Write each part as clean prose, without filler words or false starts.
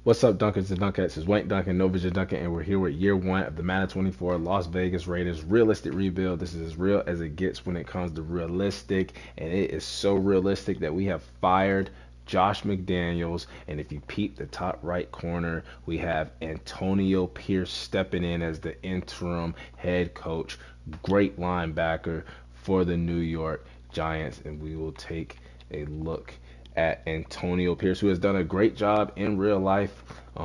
What's up, Dunkins and Dunkettes? It's Wayne Duncan, No Vision Duncan, and we're here with year one of the Madden 24 Las Vegas Raiders realistic rebuild. This is as real as it gets when it comes to realistic, and it is so realistic that we have fired Josh McDaniels. And if you peep the top right corner, we have Antonio Pierce stepping in as the interim head coach. Great linebacker for the New York Giants, and we will take a look at Antonio Pierce, who has done a great job in real life,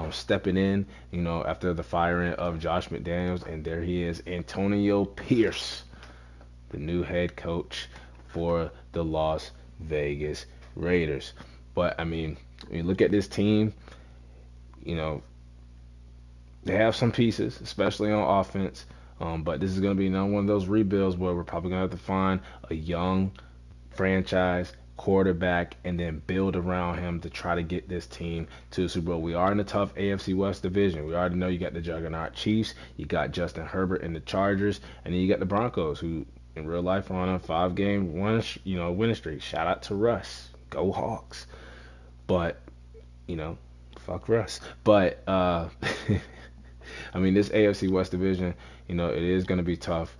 stepping in, after the firing of Josh McDaniels. And there he is, Antonio Pierce, the new head coach for the Las Vegas Raiders. But, I mean, when you look at this team, you know, they have some pieces, especially on offense. But this is going to be another one of those rebuilds where we're probably going to have to find a young franchise quarterback and then build around him to try to get this team to the Super Bowl. We are in a tough AFC West division. We already know you got the juggernaut Chiefs, you got Justin Herbert and the Chargers, and then you got the Broncos, who in real life are on a 5-game winning streak. Shout out to Russ. Go Hawks. But, you know, fuck Russ. But I mean, this AFC West division, it is going to be tough.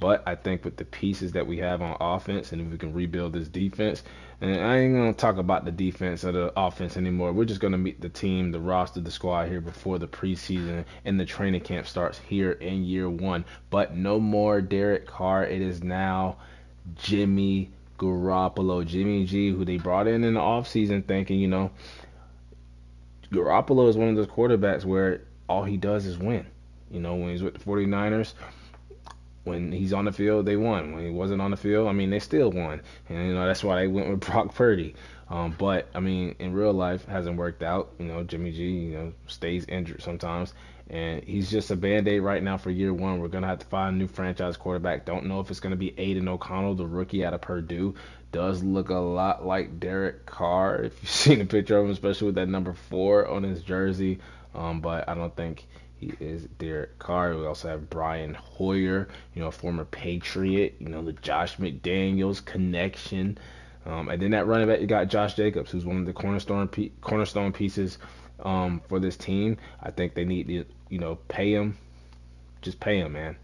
But I think with the pieces that we have on offense, and if we can rebuild this defense, and I ain't going to talk about the defense or the offense anymore. We're just going to meet the team, the roster, the squad here before the preseason and the training camp starts here in year one. But no more Derek Carr. It is now Jimmy Garoppolo, Jimmy G, who they brought in the offseason thinking, Garoppolo is one of those quarterbacks where all he does is win. When he's with the 49ers, when he's on the field, they won. When he wasn't on the field, I mean, they still won. And, that's why they went with Brock Purdy. But, I mean, in real life, hasn't worked out. Jimmy G, stays injured sometimes. And he's just a Band-Aid right now for year one. We're going to have to find a new franchise quarterback. Don't know if it's going to be Aiden O'Connell, the rookie out of Purdue. Does look a lot like Derek Carr, if you've seen a picture of him, especially with that number 4 on his jersey. But I don't think he is Derek Carr. We also have Brian Hoyer, former Patriot, the Josh McDaniels connection. And then that running back, you got Josh Jacobs, who's one of the cornerstone pieces for this team. I think they need to, pay him. Just pay him, man.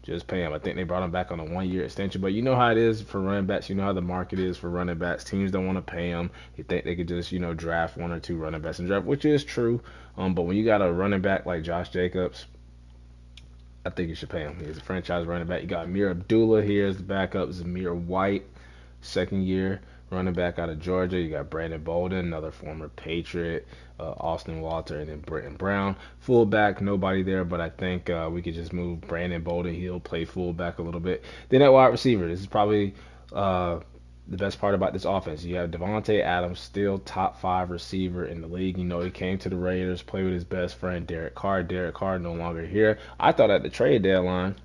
Just pay him. I think they brought him back on a 1-year extension. But you know how it is for running backs. You know how the market is for running backs. Teams don't want to pay him. You think they could just, draft 1 or 2 running backs and draft, which is true. But when you got a running back like Josh Jacobs, I think you should pay him. He's a franchise running back. You got Amir Abdullah here as the backup. Zamir White, 2nd-year running back out of Georgia. You got Brandon Bolden, another former Patriot, Austin Walter, and then Britton Brown. Fullback, nobody there, but I think we could just move Brandon Bolden. He'll play fullback a little bit. Then at wide receiver, this is probably the best part about this offense. You have Devontae Adams, still top 5 receiver in the league. He came to the Raiders, played with his best friend Derek Carr. Derek Carr no longer here. I thought at the trade deadline,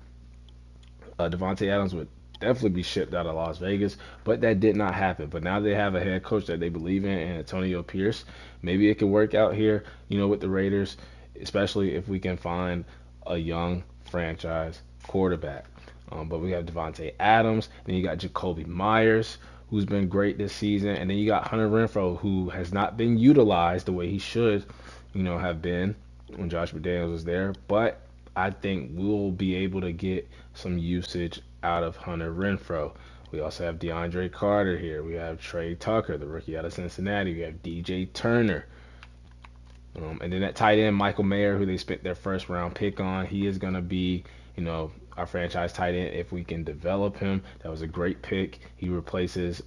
Devontae Adams would definitely be shipped out of Las Vegas, but that did not happen. But now they have a head coach that they believe in, Antonio Pierce. Maybe it could work out here, with the Raiders, especially if we can find a young franchise quarterback. But we have Devontae Adams, then you got Jacoby Myers, who's been great this season, and then you got Hunter Renfrow, who has not been utilized the way he should, have been when Josh McDaniels was there. But I think we'll be able to get some usage out of Hunter Renfrow. We also have DeAndre Carter here. We have Trey Tucker, the rookie out of Cincinnati. We have DJ Turner. And then at tight end, Michael Mayer, who they spent their 1st-round pick on. He is going to be, our franchise tight end if we can develop him. That was a great pick. He replaces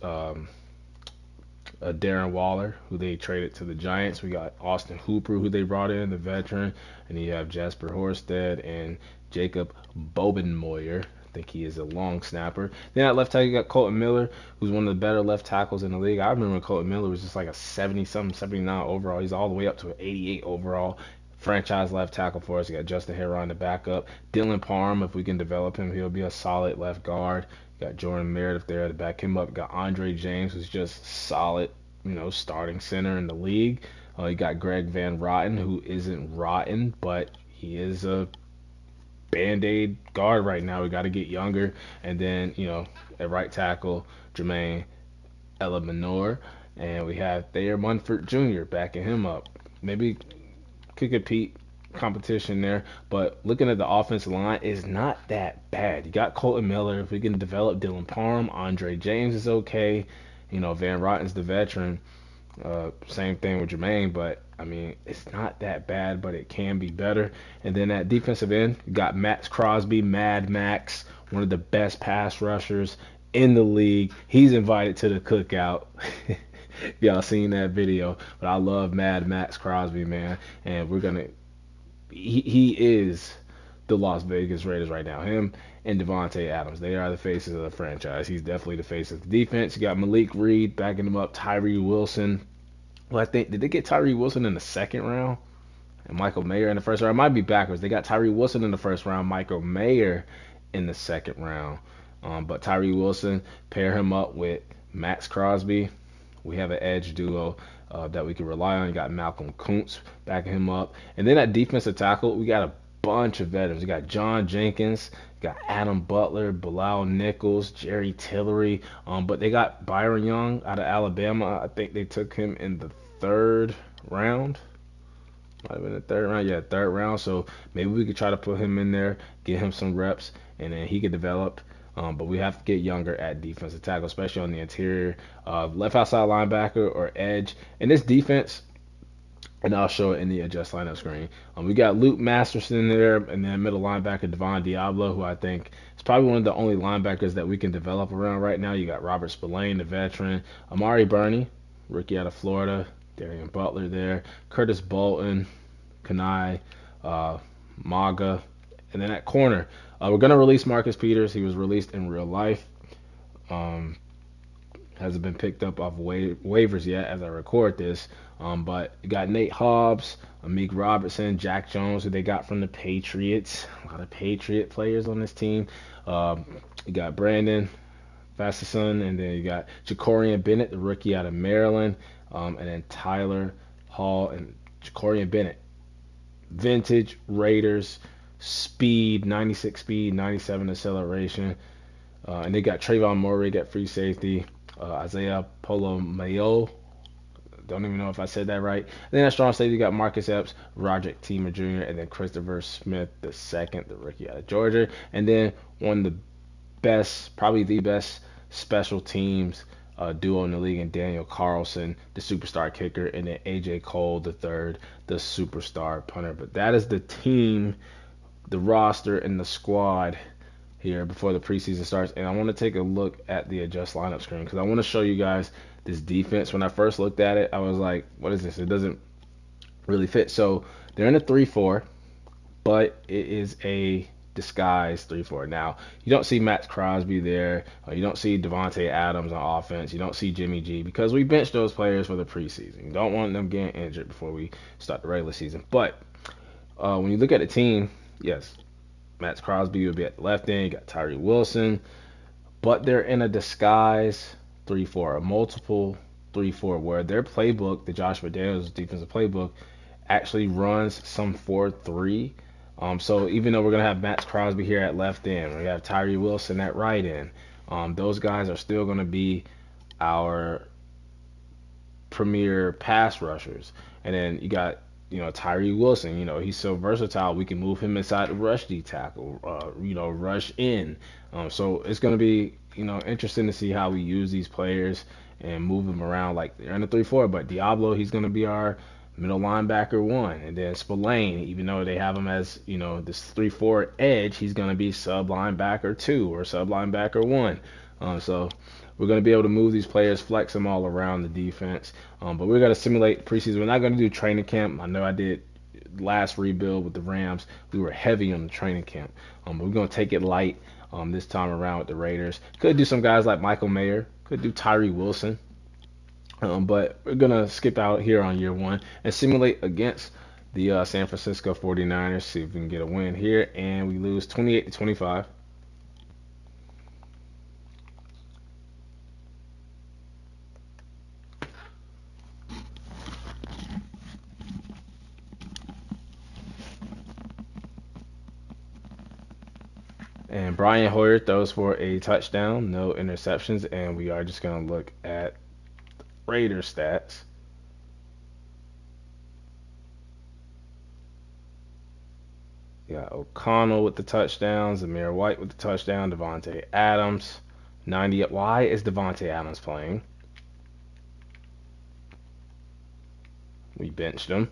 Darren Waller, who they traded to the Giants. We got Austin Hooper, who they brought in, the veteran. And you have Jasper Horsted and Jacob Bobenmoyer. I think he is a long snapper. Then at left tackle, you got Colton Miller, who's one of the better left tackles in the league. I remember Colton Miller was just like a 70-something, 79 overall. He's all the way up to an 88 overall. Franchise left tackle for us. You got Justin Heron to back up. Dylan Parham, if we can develop him, he'll be a solid left guard. You got Jordan Meredith there to back him up. You got Andre James, who's just solid, starting center in the league. You got Greg Van Rotten, who isn't rotten, but he is a Band-Aid guard right now. We got to get younger. And then, at right tackle, Jermaine Elaminor. And we have Thayer Munford Jr. backing him up. Maybe could compete competition there. But looking at the offensive line, it's not that bad. You got Colton Miller. If we can develop Dylan Parham, Andre James is okay. Van Rotten's the veteran. Same thing with Jermaine, but I mean, it's not that bad, but it can be better. And then at defensive end, you got Max Crosby, Mad Max, one of the best pass rushers in the league. He's invited to the cookout. Y'all seen that video, but I love Mad Max Crosby, man. And he is the Las Vegas Raiders right now. Him and Devontae Adams, they are the faces of the franchise. He's definitely the face of the defense. You got Malik Reed backing him up, Tyree Wilson. Well, I think, did they get Tyree Wilson in the second round and Michael Mayer in the first round? It might be backwards. They got Tyree Wilson in the first round, Michael Mayer in the second round. But Tyree Wilson, pair him up with Max Crosby. We have an edge duo that we can rely on. You got Malcolm Kuntz backing him up. And then at defensive tackle, we got a bunch of veterans. We got John Jenkins, got Adam Butler, Bilal Nichols, Jerry Tillery. But they got Byron Young out of Alabama. I think they took him in the third round. Might have been the third round. Yeah, third round. So maybe we could try to put him in there, get him some reps, and then he could develop. But we have to get younger at defensive tackle, especially on the interior, left outside linebacker or edge. And this defense, and I'll show it in the adjust lineup screen. We got Luke Masterson there, and then middle linebacker Devon Diablo, who I think is probably one of the only linebackers that we can develop around right now. You got Robert Spillane, the veteran, Amari Burney, rookie out of Florida, Darian Butler there, Curtis Bolton, Kanai, Maga, and then at corner, we're going to release Marcus Peters. He was released in real life. Hasn't been picked up off waivers yet as I record this. But you got Nate Hobbs, Amik Robertson, Jack Jones, who they got from the Patriots. A lot of Patriot players on this team. You got Brandon Fasteson, and then you got Jacorian Bennett, the rookie out of Maryland, and then Tyler Hall and Jacorian Bennett. Vintage Raiders, speed, 96 speed, 97 acceleration. And they got Trayvon Moore at free safety, Isaiah Polomayo. Don't even know if I said that right. And then at strong safety, you got Marcus Epps, Roderick Teamer Jr., and then Christopher Smith the second, the rookie out of Georgia. And then one of the best, probably the best special teams duo in the league, and Daniel Carlson, the superstar kicker, and then AJ Cole the third, the superstar punter. But that is the team, the roster, and the squad here before the preseason starts. And I want to take a look at the adjust lineup screen because I want to show you guys this defense. When I first looked at it, I was like, what is this? It doesn't really fit. So they're in a 3-4, but it is a disguised 3-4. Now, you don't see Max Crosby there. You don't see Devontae Adams on offense. You don't see Jimmy G because we benched those players for the preseason. You don't want them getting injured before we start the regular season. But when you look at the team, yes, Max Crosby will be at the left end. You got Tyree Wilson. But they're in a disguise 3-4, a multiple 3-4, where their playbook, the Josh McDaniels defensive playbook, actually runs some 4-3. So even though we're going to have Max Crosby here at left end, we have Tyree Wilson at right end, those guys are still going to be our premier pass rushers. And then you got, Tyree Wilson, he's so versatile. We can move him inside the rush D tackle, rush in. So it's going to be, interesting to see how we use these players and move them around like they're in a 3-4. But Diablo, he's going to be our middle linebacker 1. And then Spillane, even though they have him as, this 3-4 edge, he's going to be sub linebacker 2 or sub linebacker 1. So we're going to be able to move these players, flex them all around the defense. But we're going to simulate preseason. We're not going to do training camp. I know I did last rebuild with the Rams. We were heavy on the training camp. But we're going to take it light this time around with the Raiders. Could do some guys like Michael Mayer. Could do Tyree Wilson. But we're going to skip out here on year 1 and simulate against the San Francisco 49ers. See if we can get a win here. And we lose 28-25. And Brian Hoyer throws for a touchdown, no interceptions, and we are just going to look at Raider stats. We got O'Connell with the touchdown, Zamir White with the touchdown, Devontae Adams. 90. Why is Devontae Adams playing? We benched him.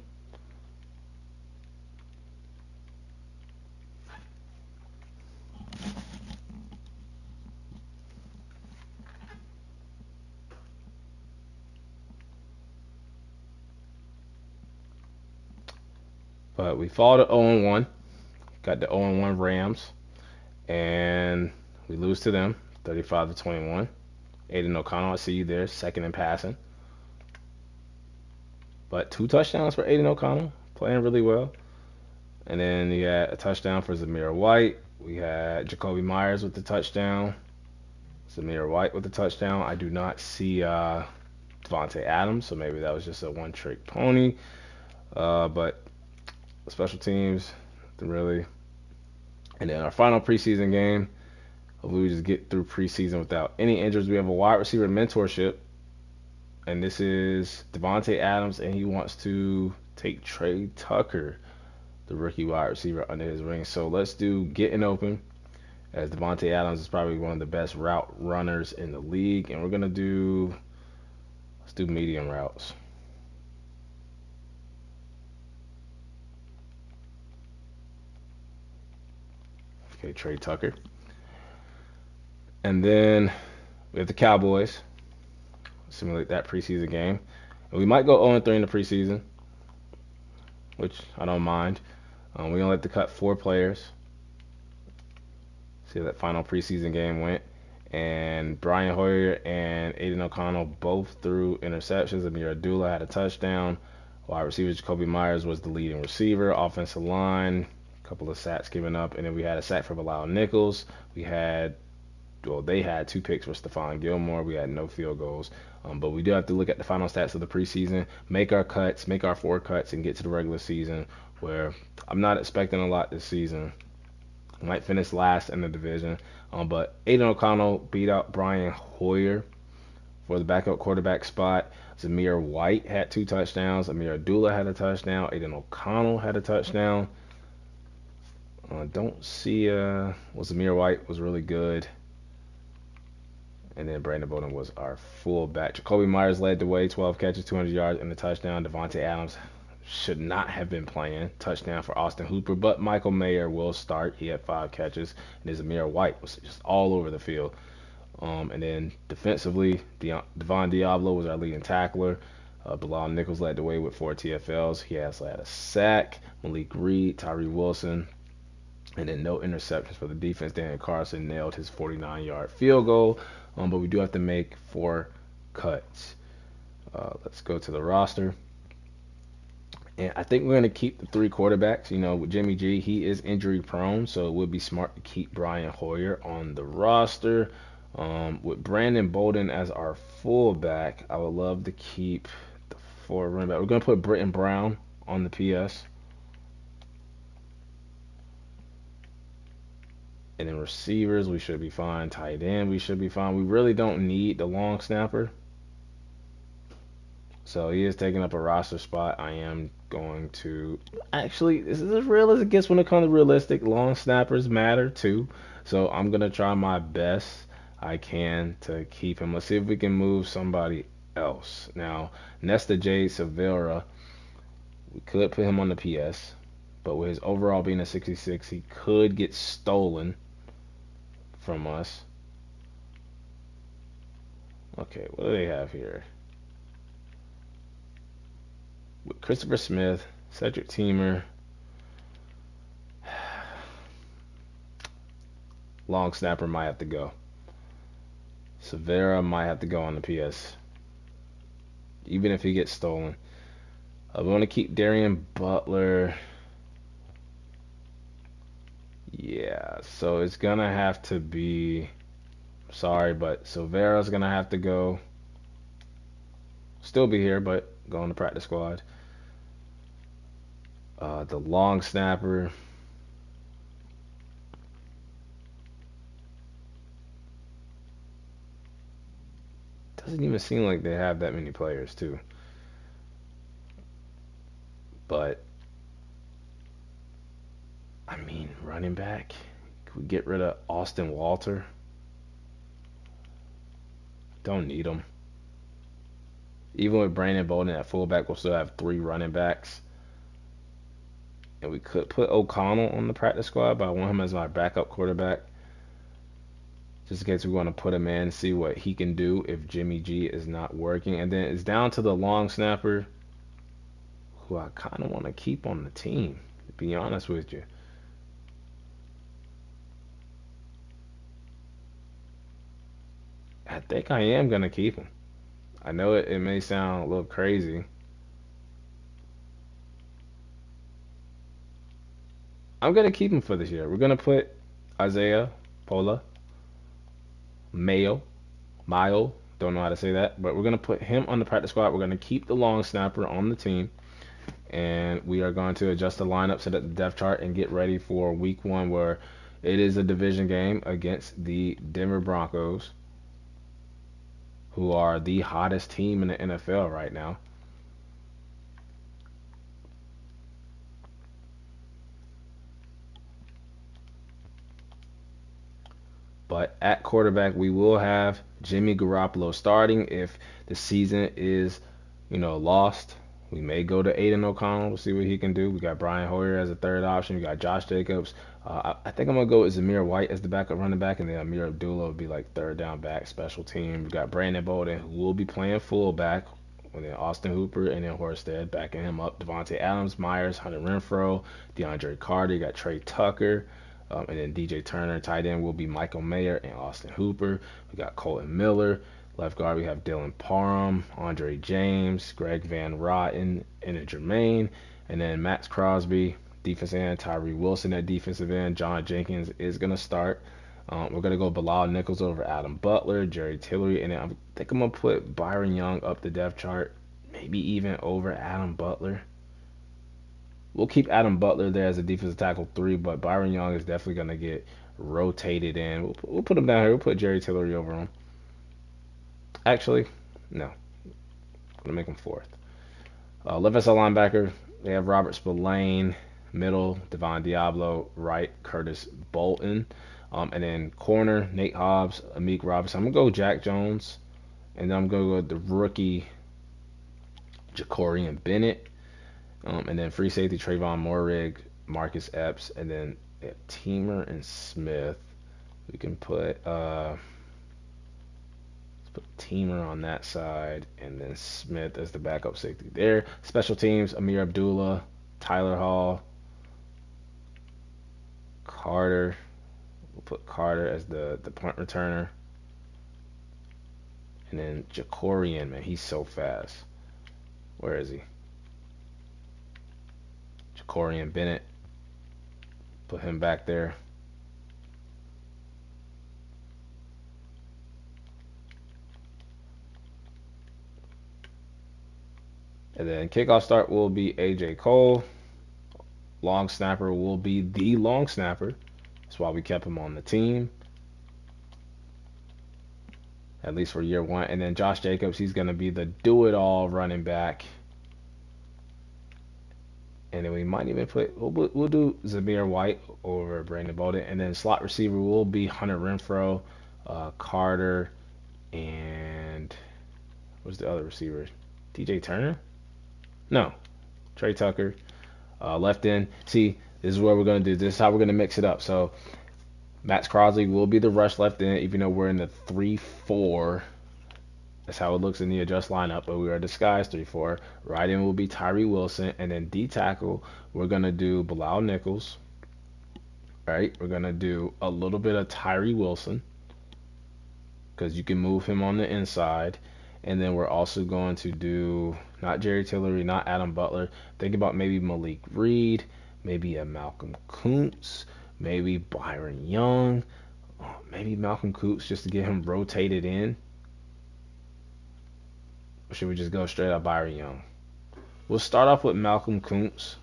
But we fall to 0-1. Got the 0-1 Rams. And we lose to them, 35-21. Aiden O'Connell, I see you there, second in passing. But 2 touchdowns for Aiden O'Connell, playing really well. And then you had a touchdown for Zamir White. We had Jacoby Myers with the touchdown. Zamir White with the touchdown. I do not see Devontae Adams, so maybe that was just a one-trick pony. But special teams, really. And then our final preseason game. Hopefully we just get through preseason without any injuries. We have a wide receiver mentorship. And this is Devontae Adams, and he wants to take Trey Tucker, the rookie wide receiver, under his wing. So let's do getting open, as Devontae Adams is probably one of the best route runners in the league. And let's do medium routes. Okay, Trey Tucker. And then we have the Cowboys. Simulate that preseason game. And we might go 0-3 in the preseason, which I don't mind. We only have to cut 4 players. See how that final preseason game went. And Brian Hoyer and Aiden O'Connell both threw interceptions. Amir Abdullah had a touchdown. Wide receiver Jacoby Myers was the leading receiver. Offensive line, a couple of sacks given up. And then we had a sack for Bilal Nichols. They had 2 picks for Stephon Gilmore. We had no field goals. But we do have to look at the final stats of the preseason, make our 4 cuts, and get to the regular season, where I'm not expecting a lot this season. I might finish last in the division. But Aiden O'Connell beat out Brian Hoyer for the backup quarterback spot. Zamir White had 2 touchdowns. Amir Abdullah had a touchdown. Aiden O'Connell had a touchdown. Don't see Zamir White was really good. And then Brandon Bowden was our fullback. Jacoby Myers led the way, 12 catches, 200 yards, and a touchdown. Devontae Adams should not have been playing. Touchdown for Austin Hooper, but Michael Mayer will start. He had 5 catches. And Zamir White was just all over the field. And then defensively, Devon Diablo was our leading tackler. Bilal Nichols led the way with 4 TFLs. He also had a sack. Malik Reed, Tyree Wilson, and then no interceptions for the defense. Daniel Carson nailed his 49-yard field goal. But we do have to make 4 cuts. Let's go to the roster. And I think we're going to keep the 3 quarterbacks. With Jimmy G, he is injury prone, so it would be smart to keep Brian Hoyer on the roster. With Brandon Bolden as our fullback, I would love to keep the 4 running back. We're going to put Britton Brown on the PS. And then receivers, we should be fine. Tight end, we should be fine. We really don't need the long snapper. So he is taking up a roster spot. I am going to... Actually, this is as real as it gets when it comes to realistic. Long snappers matter too. So I'm going to try my best I can to keep him. Let's see if we can move somebody else. Now, Nesta J. Severa, we could put him on the PS. But with his overall being a 66, he could get stolen from us. Okay, what do they have here? With Christopher Smith, Cedric Teamer, long snapper might have to go. Severa might have to go on the PS, even if he gets stolen. We want to keep Darian Butler. Yeah, so it's going to have to be... Sorry, but Silvera's going to have to go. Still be here, but go on the practice squad. The long snapper. Doesn't even seem like they have that many players, too. But... mean, running back. Could we get rid of Austin Walter? Don't need him. Even with Brandon Bolden at fullback, we'll still have 3 running backs. And we could put O'Connell on the practice squad, but I want him as my backup quarterback. Just in case we want to put him in, see what he can do if Jimmy G is not working. And then it's down to the long snapper, who I kind of want to keep on the team, to be honest with you. I think I am going to keep him. I know it may sound a little crazy. I'm going to keep him for this year. We're going to put Isaiah Pola, Mayo, don't know how to say that, but we're going to put him on the practice squad. We're going to keep the long snapper on the team, and we are going to adjust the lineup, set up the depth chart, and get ready for week 1 where it is a division game against the Denver Broncos, who are the hottest team in the NFL right now. But at quarterback, we will have Jimmy Garoppolo starting. If the season is, lost, we may go to Aiden O'Connell. We'll see what he can do. We got Brian Hoyer as a third option. We got Josh Jacobs. I think I'm going to go with Zamir White as the backup running back, and then Amir Abdullah will be like third down back, special team. We got Brandon Bolden, who will be playing fullback, and then Austin Hooper, and then Horsted backing him up. Devontae Adams, Myers, Hunter Renfro, DeAndre Carter. You got Trey Tucker. And then DJ Turner, tight end will be Michael Mayer and Austin Hooper. We got Colton Miller. Left guard, we have Dylan Parham, Andre James, Greg Van Rotten, and Jermaine. And then Max Crosby, defensive end, Tyree Wilson at defensive end. John Jenkins is going to start. We're going to go Bilal Nichols over Adam Butler, Jerry Tillery, and then I think I'm going to put Byron Young up the depth chart, maybe even over Adam Butler. We'll keep Adam Butler there as a defensive tackle 3, but Byron Young is definitely going to get rotated in. We'll put him down here. We'll put Jerry Tillery over him. Actually, no. I'm going to make him 4th. Left outside linebacker, they have Robert Spillane, middle, Devon Diablo, right, Curtis Bolton. And then corner, Nate Hobbs, Amik Robinson. I'm going to go Jack Jones. And then I'm going to go with the rookie, Jacorian Bennett. And then free safety, Trayvon Morig, Marcus Epps, and then Teamer and Smith. We can put let's put Teamer on that side, and then Smith as the backup safety there. Special teams, Amir Abdullah, Tyler Hall, Carter. We'll put Carter as the punt returner. And then Jacorian, man, he's so fast. Where is he? Jacorian Bennett. Put him back there. And then kickoff start will be AJ Cole. Long snapper will be the long snapper. That's why we kept him on the team, at least for year 1. And then Josh Jacobs, he's going to be the do-it-all running back. And then we might even we'll do Zamir White over Brandon Bolden. And then slot receiver will be Hunter Renfro, Carter, and what's the other receiver? DJ Turner? No, Trey Tucker. Left end. See, this is what we're going to do. This is how we're going to mix it up. So Max Crosby will be the rush left end, even though we're in the 3-4. That's how it looks in the adjust lineup, but we are disguised 3-4. Right in will be Tyree Wilson, and then D tackle, we're going to do Bilal Nichols. Right? We're going to do a little bit of Tyree Wilson, because you can move him on the inside. And then we're also going to do, not Jerry Tillery, not Adam Butler. Think about maybe Malik Reed, maybe a Malcolm Kuntz, maybe Byron Young, maybe Malcolm Kuntz just to get him rotated in. Or should we just go straight up Byron Young? We'll start off with Malcolm Kuntz,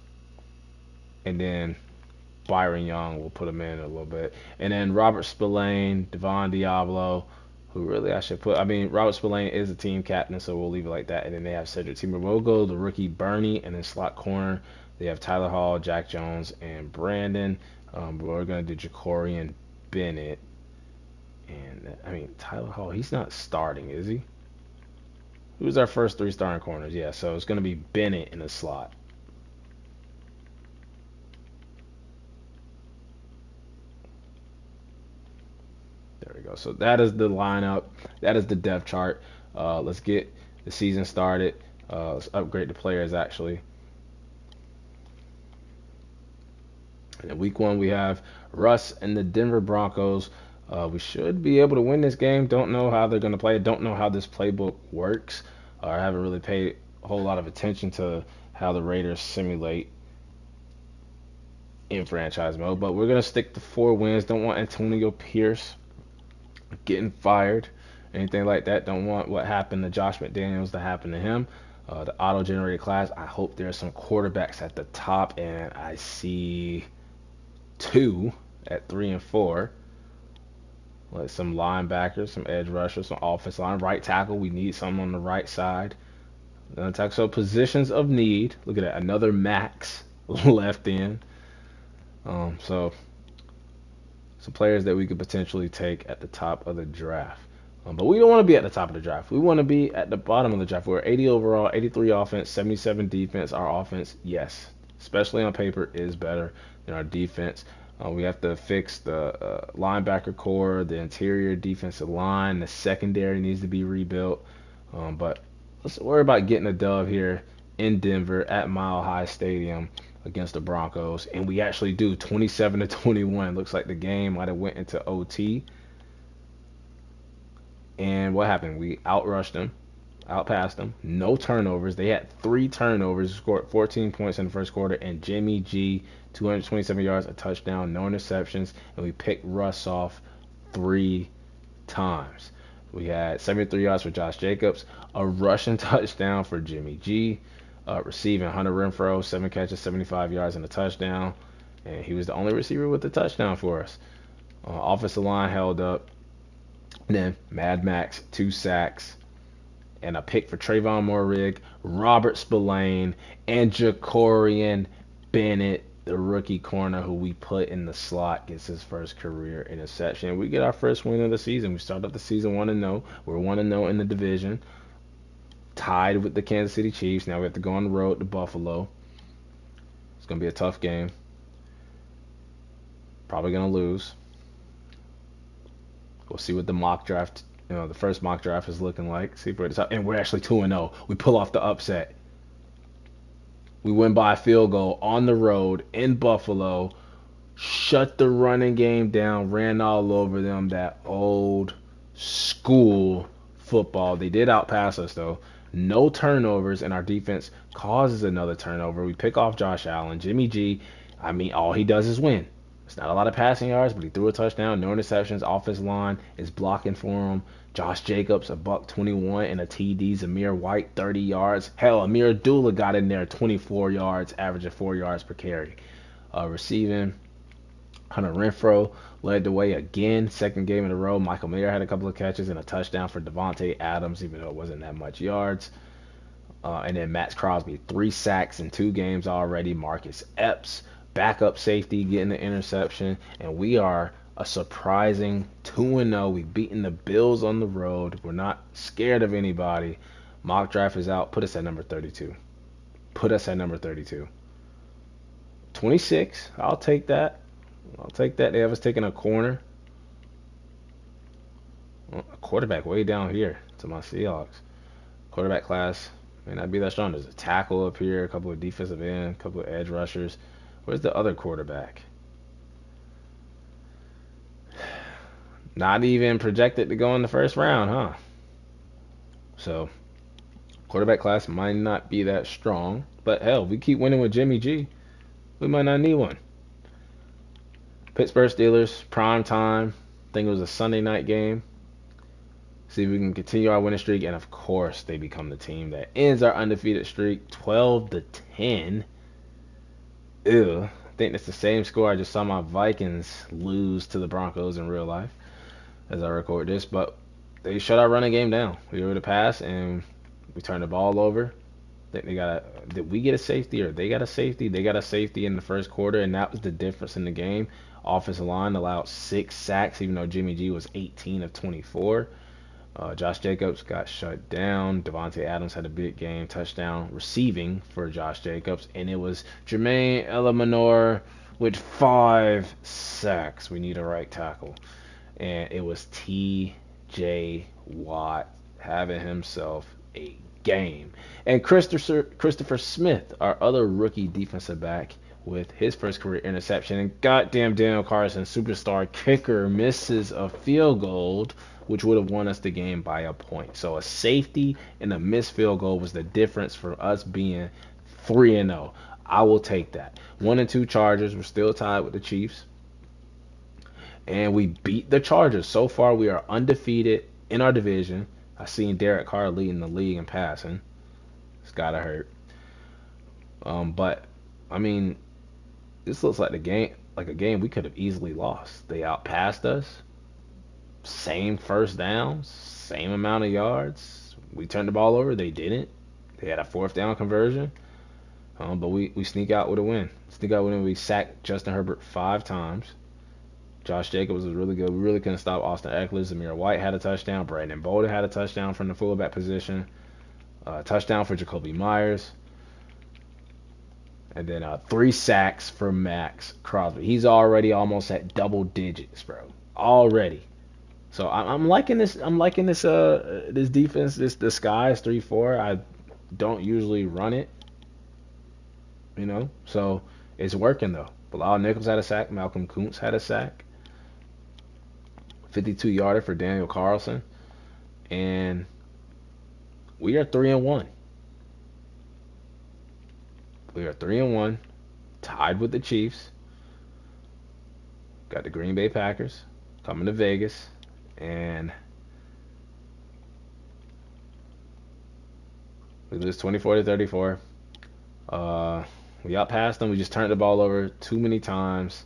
and then Byron Young, we'll put him in a little bit. And then Robert Spillane, Devon Diablo, who really I should put. I mean, Robert Spillane is the team captain, so we'll leave it like that. And then they have Cedric Timamogo, the rookie Bernie, and then slot corner they have Tyler Hall, Jack Jones, and Brandon. But we're gonna do Ja'Cory and Bennett. And I mean, Tyler Hall, he's not starting, is he? Who's our first three starting corners? Yeah, so it's gonna be Bennett in the slot. There we go. So that is the lineup. That is the depth chart. Let's get the season started. Let's upgrade the players actually. And in week 1 we have Russ and the Denver Broncos. We should be able to win this game. Don't know how they're going to play. Don't know how this playbook works. I haven't really paid a whole lot of attention to how the Raiders simulate in franchise mode. But we're going to stick to 4 wins. Don't want Antonio Pierce getting fired, anything like that. Don't want what happened to Josh McDaniels to happen to him. The auto-generated class, I hope there's some quarterbacks at the top, and I see 2 at 3 and 4. Like some linebackers, some edge rushers, some offensive line, right tackle. We need something on the right side. So positions of need. Look at that, another max left in. So some players that we could potentially take at the top of the draft. But we don't want to be at the top of the draft. We want to be at the bottom of the draft. We're 80 overall, 83 offense, 77 defense. Our offense, yes, especially on paper, is better than our defense. We have to fix the linebacker core, the interior defensive line, the secondary needs to be rebuilt. But let's worry about getting a dub here in Denver at Mile High Stadium against the Broncos, and we actually do 27-21. Looks like the game might have went into OT. And what happened? We outrushed them, outpassed them. No turnovers. They had 3 turnovers, scored 14 points in the first quarter, and Jimmy G, 227 yards, a touchdown, no interceptions, and we picked Russ off 3 times. We had 73 yards for Josh Jacobs, a rushing touchdown for Jimmy G, receiving Hunter Renfrow, 7 catches, 75 yards, and a touchdown, and he was the only receiver with a touchdown for us. Offensive line held up. And then Mad Max, 2 sacks, and a pick for Trayvon Moehrig, Robert Spillane, and Ja'Cory Bennett, the rookie corner who we put in the slot, gets his first career interception. We get our first win of the season. We start up the season 1-0. We're 1-0 in the division, tied with the Kansas City Chiefs. Now we have to go on the road to Buffalo. It's going to be a tough game. Probably going to lose. We'll see what the mock draft, the first mock draft is looking like. See if we're at the top. And we're actually 2-0. We pull off the upset. We win by a field goal on the road in Buffalo. Shut the running game down. Ran all over them. That old school football. They did outpass us, though. No turnovers, and our defense causes another turnover. We pick off Josh Allen. Jimmy G, all he does is win. It's not a lot of passing yards, but he threw a touchdown, no interceptions. Offensive line is blocking for him. Josh Jacobs, $121 and a TD. Zamir White, 30 yards. Hell, Amir Abdullah got in there, 24 yards, averaging 4 yards per carry. Receiving, Hunter Renfrow led the way again, second game in a row. Michael Mayer had a couple of catches and a touchdown for Devontae Adams, even though it wasn't that much yards. And then Max Crosby, 3 sacks in 2 games already. Marcus Epps, backup safety, getting the interception, and we are a surprising 2-0. We've beaten the Bills on the road. We're not scared of anybody. Mock draft is out. Put us at number 32. 26. I'll take that. They have us taking a corner. A quarterback way down here to my Seahawks. Quarterback class may not be that strong. There's a tackle up here, a couple of defensive end, a couple of edge rushers. Where's the other quarterback? Not even projected to go in the first round, huh? So, quarterback class might not be that strong. But hell, we keep winning with Jimmy G. We might not need one. Pittsburgh Steelers, prime time. I think it was a Sunday night game. See if we can continue our winning streak. And of course, they become the team that ends our undefeated streak, 12-10. Ew. I think that's the same score I just saw my Vikings lose to the Broncos in real life as I record this. But they shut our running game down. We were to pass and we turned the ball over. They got did we get a safety or they got a safety? They got a safety in the first quarter, and that was the difference in the game. Offensive line allowed 6 sacks, even though Jimmy G was 18 of 24. Josh Jacobs got shut down. Devontae Adams had a big game, touchdown receiving for Josh Jacobs, and it was Jermaine Elaminor with 5 sacks. We need a right tackle, and it was T.J. Watt having himself a game. And Christopher Smith, our other rookie defensive back, with his first career interception. And goddamn Daniel Carson, superstar kicker, misses a field goal, which would have won us the game by a point. So a safety and a missed field goal was the difference for us being 3-0. I will take that. 1-2 Chargers. We're still tied with the Chiefs. And we beat the Chargers. So far, we are undefeated in our division. I seen Derek Carr leading the league in passing. It's gotta hurt. But I mean, this looks like a game we could have easily lost. They outpassed us. Same first downs, same amount of yards. We turned the ball over. They didn't. They had a fourth down conversion. But we sneak out with a win. We sacked Justin Herbert 5 times. Josh Jacobs was really good. We really couldn't stop Austin Eckler. Zamir White had a touchdown. Brandon Bolden had a touchdown from the fullback position. Touchdown for Jacoby Myers. And then 3 sacks for Max Crosby. He's already almost at double digits, bro. Already. So I'm liking this. This defense. This disguise 3-4. I don't usually run it. So it's working though. Bilal Nichols had a sack. Malcolm Kuntz had a sack. 52-yarder for Daniel Carlson, and we are 3-1. We are 3-1, tied with the Chiefs. Got the Green Bay Packers coming to Vegas, and we lose 24-34. We outpassed them. We just turned the ball over too many times.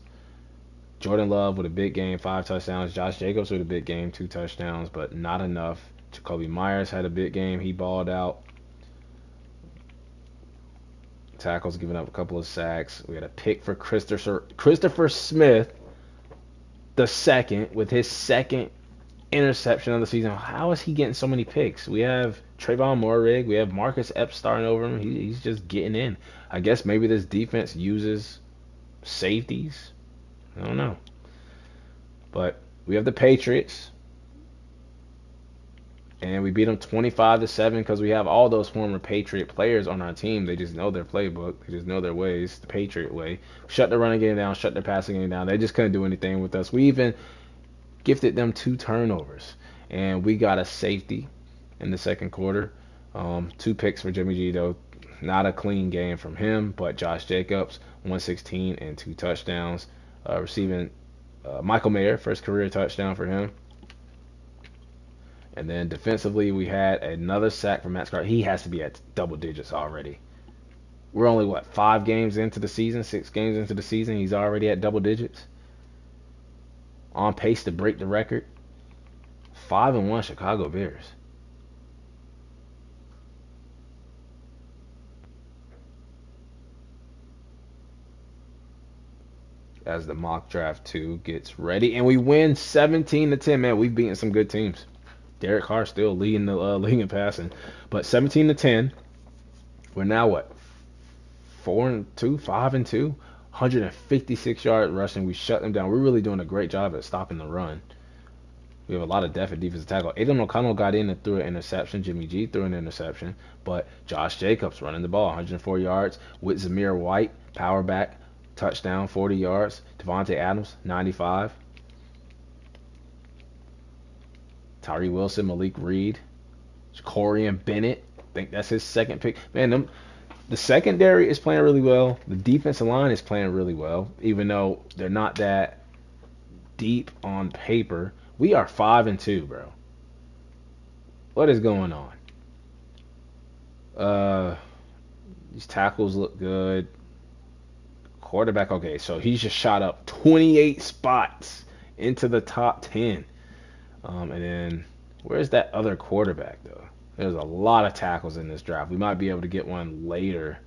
Jordan Love with a big game, 5 touchdowns. Josh Jacobs with a big game, 2 touchdowns, but not enough. Jacoby Myers had a big game. He balled out. Tackles giving up a couple of sacks. We had a pick for Christopher Smith, the second, with his second interception of the season. How is he getting so many picks? We have Trayvon Moehrig. We have Marcus Epps starting over him. He's just getting in. I guess maybe this defense uses safeties. I don't know. But we have the Patriots. And we beat them 25-7 because we have all those former Patriot players on our team. They just know their playbook. They just know their ways, the Patriot way. Shut the running game down, shut their passing game down. They just couldn't do anything with us. We even gifted them 2 turnovers. And we got a safety in the second quarter. 2 picks for Jimmy G, though. Not a clean game from him, but Josh Jacobs, 116 and 2 touchdowns. Receiving Michael Mayer, first career touchdown for him. And then defensively, we had another sack from Matt Scott. He has to be at double digits already. We're only, 5 games into the season, 6 games into the season. He's already at double digits. On pace to break the record. 5-1 Chicago Bears. As the mock draft 2 gets ready. And we win 17-10. Man, we've beaten some good teams. Derek Carr still leading the league in passing. But 17-10. We're now 4-2, 5-2. 156 yards rushing. We shut them down. We're really doing a great job at stopping the run. We have a lot of depth at defensive tackle. Aiden O'Connell got in and threw an interception. Jimmy G threw an interception. But Josh Jacobs running the ball, 104 yards. With Zamir White, power back, touchdown, 40 yards. Devontae Adams, 95. Tyree Wilson, Malik Reed, Corian Bennett. I think that's his second pick. Man, the secondary is playing really well. The defensive line is playing really well, even though they're not that deep on paper. We are 5-2, bro. What is going on? These tackles look good. Quarterback, okay, so he's just shot up 28 spots into the top 10. And then Where's that other quarterback though? There's a lot of tackles in this draft. We might be able to get one later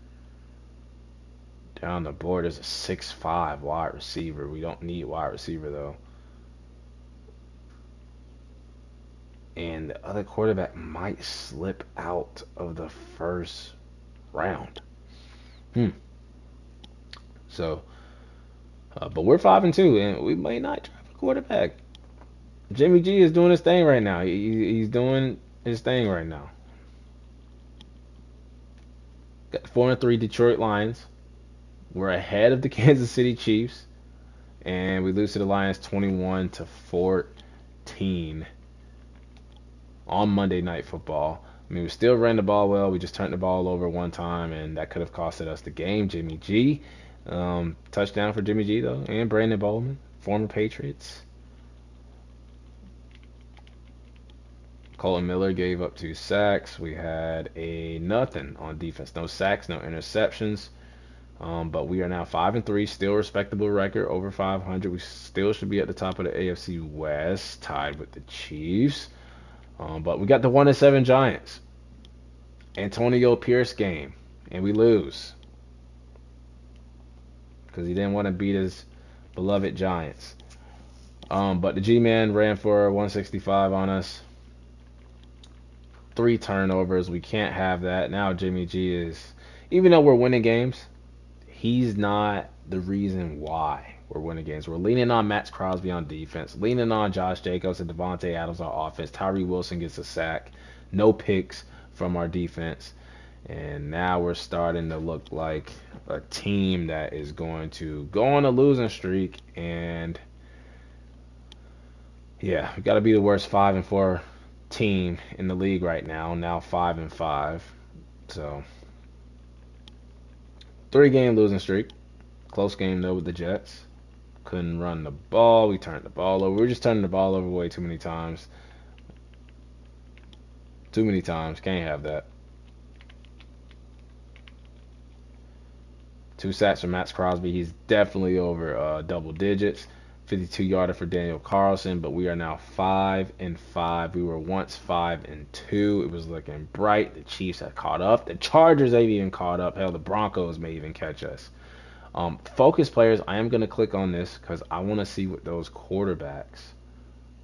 down the board. There's a 6'5" wide receiver. We don't need wide receiver though. And the other quarterback might slip out of the first round. So, but we're 5-2, and we may not draft a quarterback. Jimmy G is doing his thing right now. He's doing his thing right now. Got 4-3 Detroit Lions. We're ahead of the Kansas City Chiefs, and we lose to the Lions 21-14 on Monday Night Football. I mean, we still ran the ball well. We just turned the ball over one time, and that could have costed us the game. Jimmy G, touchdown for Jimmy G though, and Brandon Bowman, former Patriots. Colton Miller gave up 2 sacks. We had a nothing on defense. No sacks, no interceptions. But we are now 5-3, still respectable record, over 500. We still should be at the top of the AFC West, tied with the Chiefs. But we got the 1-7 Giants. Antonio Pierce game, and we lose because he didn't want to beat his beloved Giants. But the G-Man ran for 165 on us. 3 turnovers. We can't have that. Now Jimmy G is, even though we're winning games, he's not the reason why we're winning games. We're leaning on Max Crosby on defense, leaning on Josh Jacobs and Devontae Adams on offense. Tyree Wilson gets a sack. No picks from our defense. And now we're starting to look like a team that is going to go on a losing streak. And yeah, we got to be the worst 5-4 team in the league right now. Now 5-5. So 3-game losing streak. Close game though with the Jets. Couldn't run the ball. We turned the ball over. We were just turning the ball over way too many times. Too many times. Can't have that. 2 sacks from Max Crosby. He's definitely over double digits. 52-yarder for Daniel Carlson, but we are now 5-5. We were once 5-2. It was looking bright. The Chiefs have caught up. The Chargers have even caught up. Hell, the Broncos may even catch us. Focus players, I am going to click on this because I want to see what those quarterbacks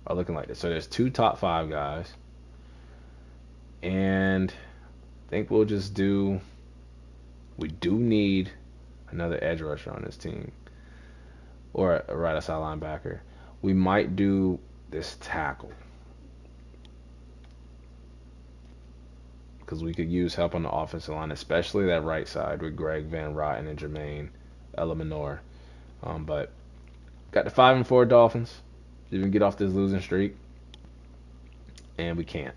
are looking like. So there's 2 top 5 guys. And I think we'll just do, we do need another edge rusher on this team. Or a right outside linebacker. We might do this tackle. Because we could use help on the offensive line, especially that right side with Greg Van Roten and Jermaine Elaminor. But got the 5-4 Dolphins. Even get off this losing streak. And we can't.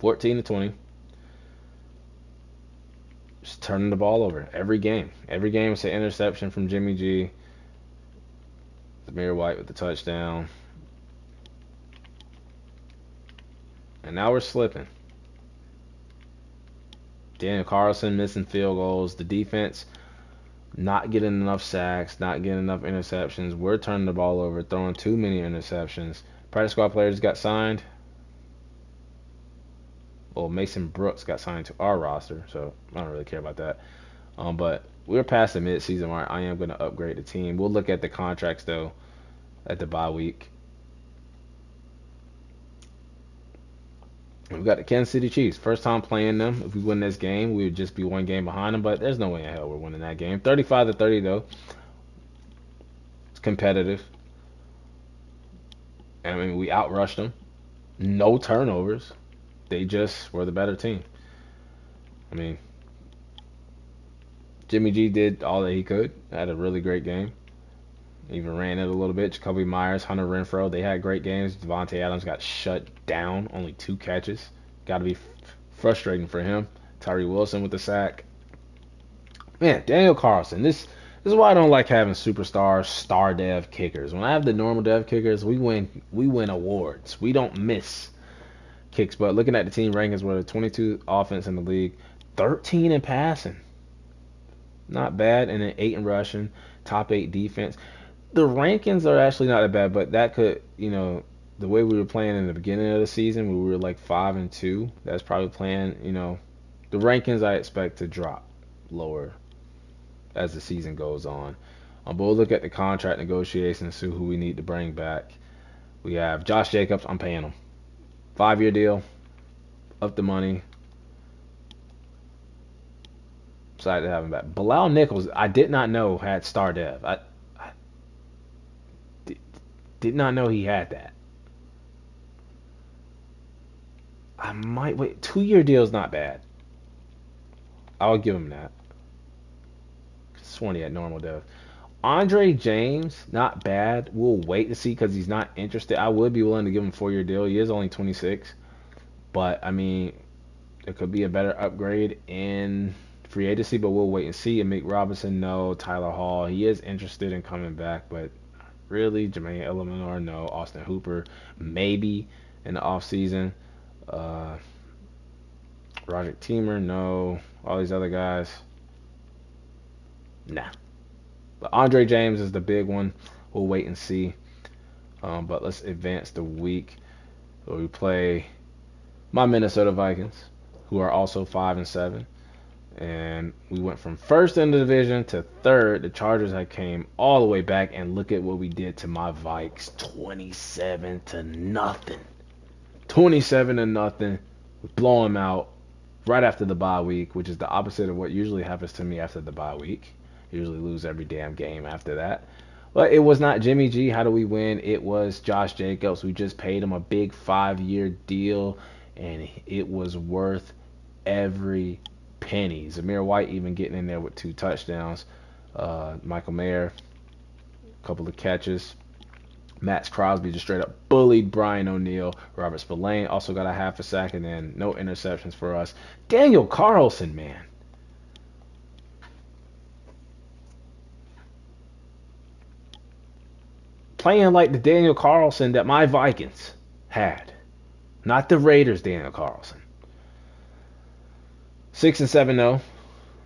(14-20). Just turning the ball over every game. Every game is an interception from Jimmy G. Zamir White with the touchdown. And now we're slipping. Daniel Carlson missing field goals. The defense not getting enough sacks, not getting enough interceptions. We're turning the ball over, throwing too many interceptions. Practice squad players got signed. Well, Mason Brooks got signed to our roster, so I don't really care about that. But we're past the midseason mark. I am going to upgrade the team. We'll look at the contracts, though, at the bye week. We've got the Kansas City Chiefs. First time playing them. If we win this game, we would just be 1 game behind them, but there's no way in hell we're winning that game. 35-30, though. It's competitive. I mean, we outrushed them. No turnovers. They just were the better team. I mean, Jimmy G did all that he could. Had a really great game. Even ran it a little bit. Jacoby Myers, Hunter Renfrow, they had great games. Devontae Adams got shut down. Only 2 catches. Got to be frustrating for him. Tyree Wilson with the sack. Man, Daniel Carlson. This is why I don't like having superstar, star dev kickers. When I have the normal dev kickers, we win awards. We don't miss kicks. But looking at the team rankings, we're the 22 offense in the league, 13 in passing. Not bad, and then 8 in rushing, top 8 defense. The rankings are actually not that bad, but that could, the way we were playing in the beginning of the season, when we were like 5-2, that's probably playing, the rankings I expect to drop lower as the season goes on. But we'll look at the contract negotiations, see who we need to bring back. We have Josh Jacobs. I'm paying him 5-year deal, up the money. Excited to have him back. Bilal Nichols, I did not know had star dev. I did, did not know he had that. I might wait. 2-year deal is not bad. I'll give him that. Sworn he had normal dev. Andre James, not bad. We'll wait to see because he's not interested. I would be willing to give him a 4-year deal. He is only 26, but I mean, it could be a better upgrade in free agency. But we'll wait and see. And Mick Robinson, no. Tyler Hall, he is interested in coming back, but really, Jermaine Eleanor, no. Austin Hooper, maybe in the offseason. Roger Teamer, no. All these other guys, nah. But Andre James is the big one. We'll wait and see. But let's advance the week. So we play my Minnesota Vikings, who are also 5-7. And we went from first in the division to third. The Chargers had came all the way back, and look at what we did to my Vikes. 27-0. 27-0. We blow them out right after the bye week, which is the opposite of what usually happens to me after the bye week. Usually lose every damn game after that. But it was not Jimmy G. How do we win? It was Josh Jacobs. We just paid him a big 5-year deal, and it was worth every penny. Zamir White even getting in there with 2 touchdowns. Michael Mayer, a couple of catches. Max Crosby just straight up bullied Brian O'Neill. Robert Spillane also got a half a sack, and then no interceptions for us. Daniel Carlson, man. Playing like the Daniel Carlson that my Vikings had. Not the Raiders' Daniel Carlson. 6-7-0.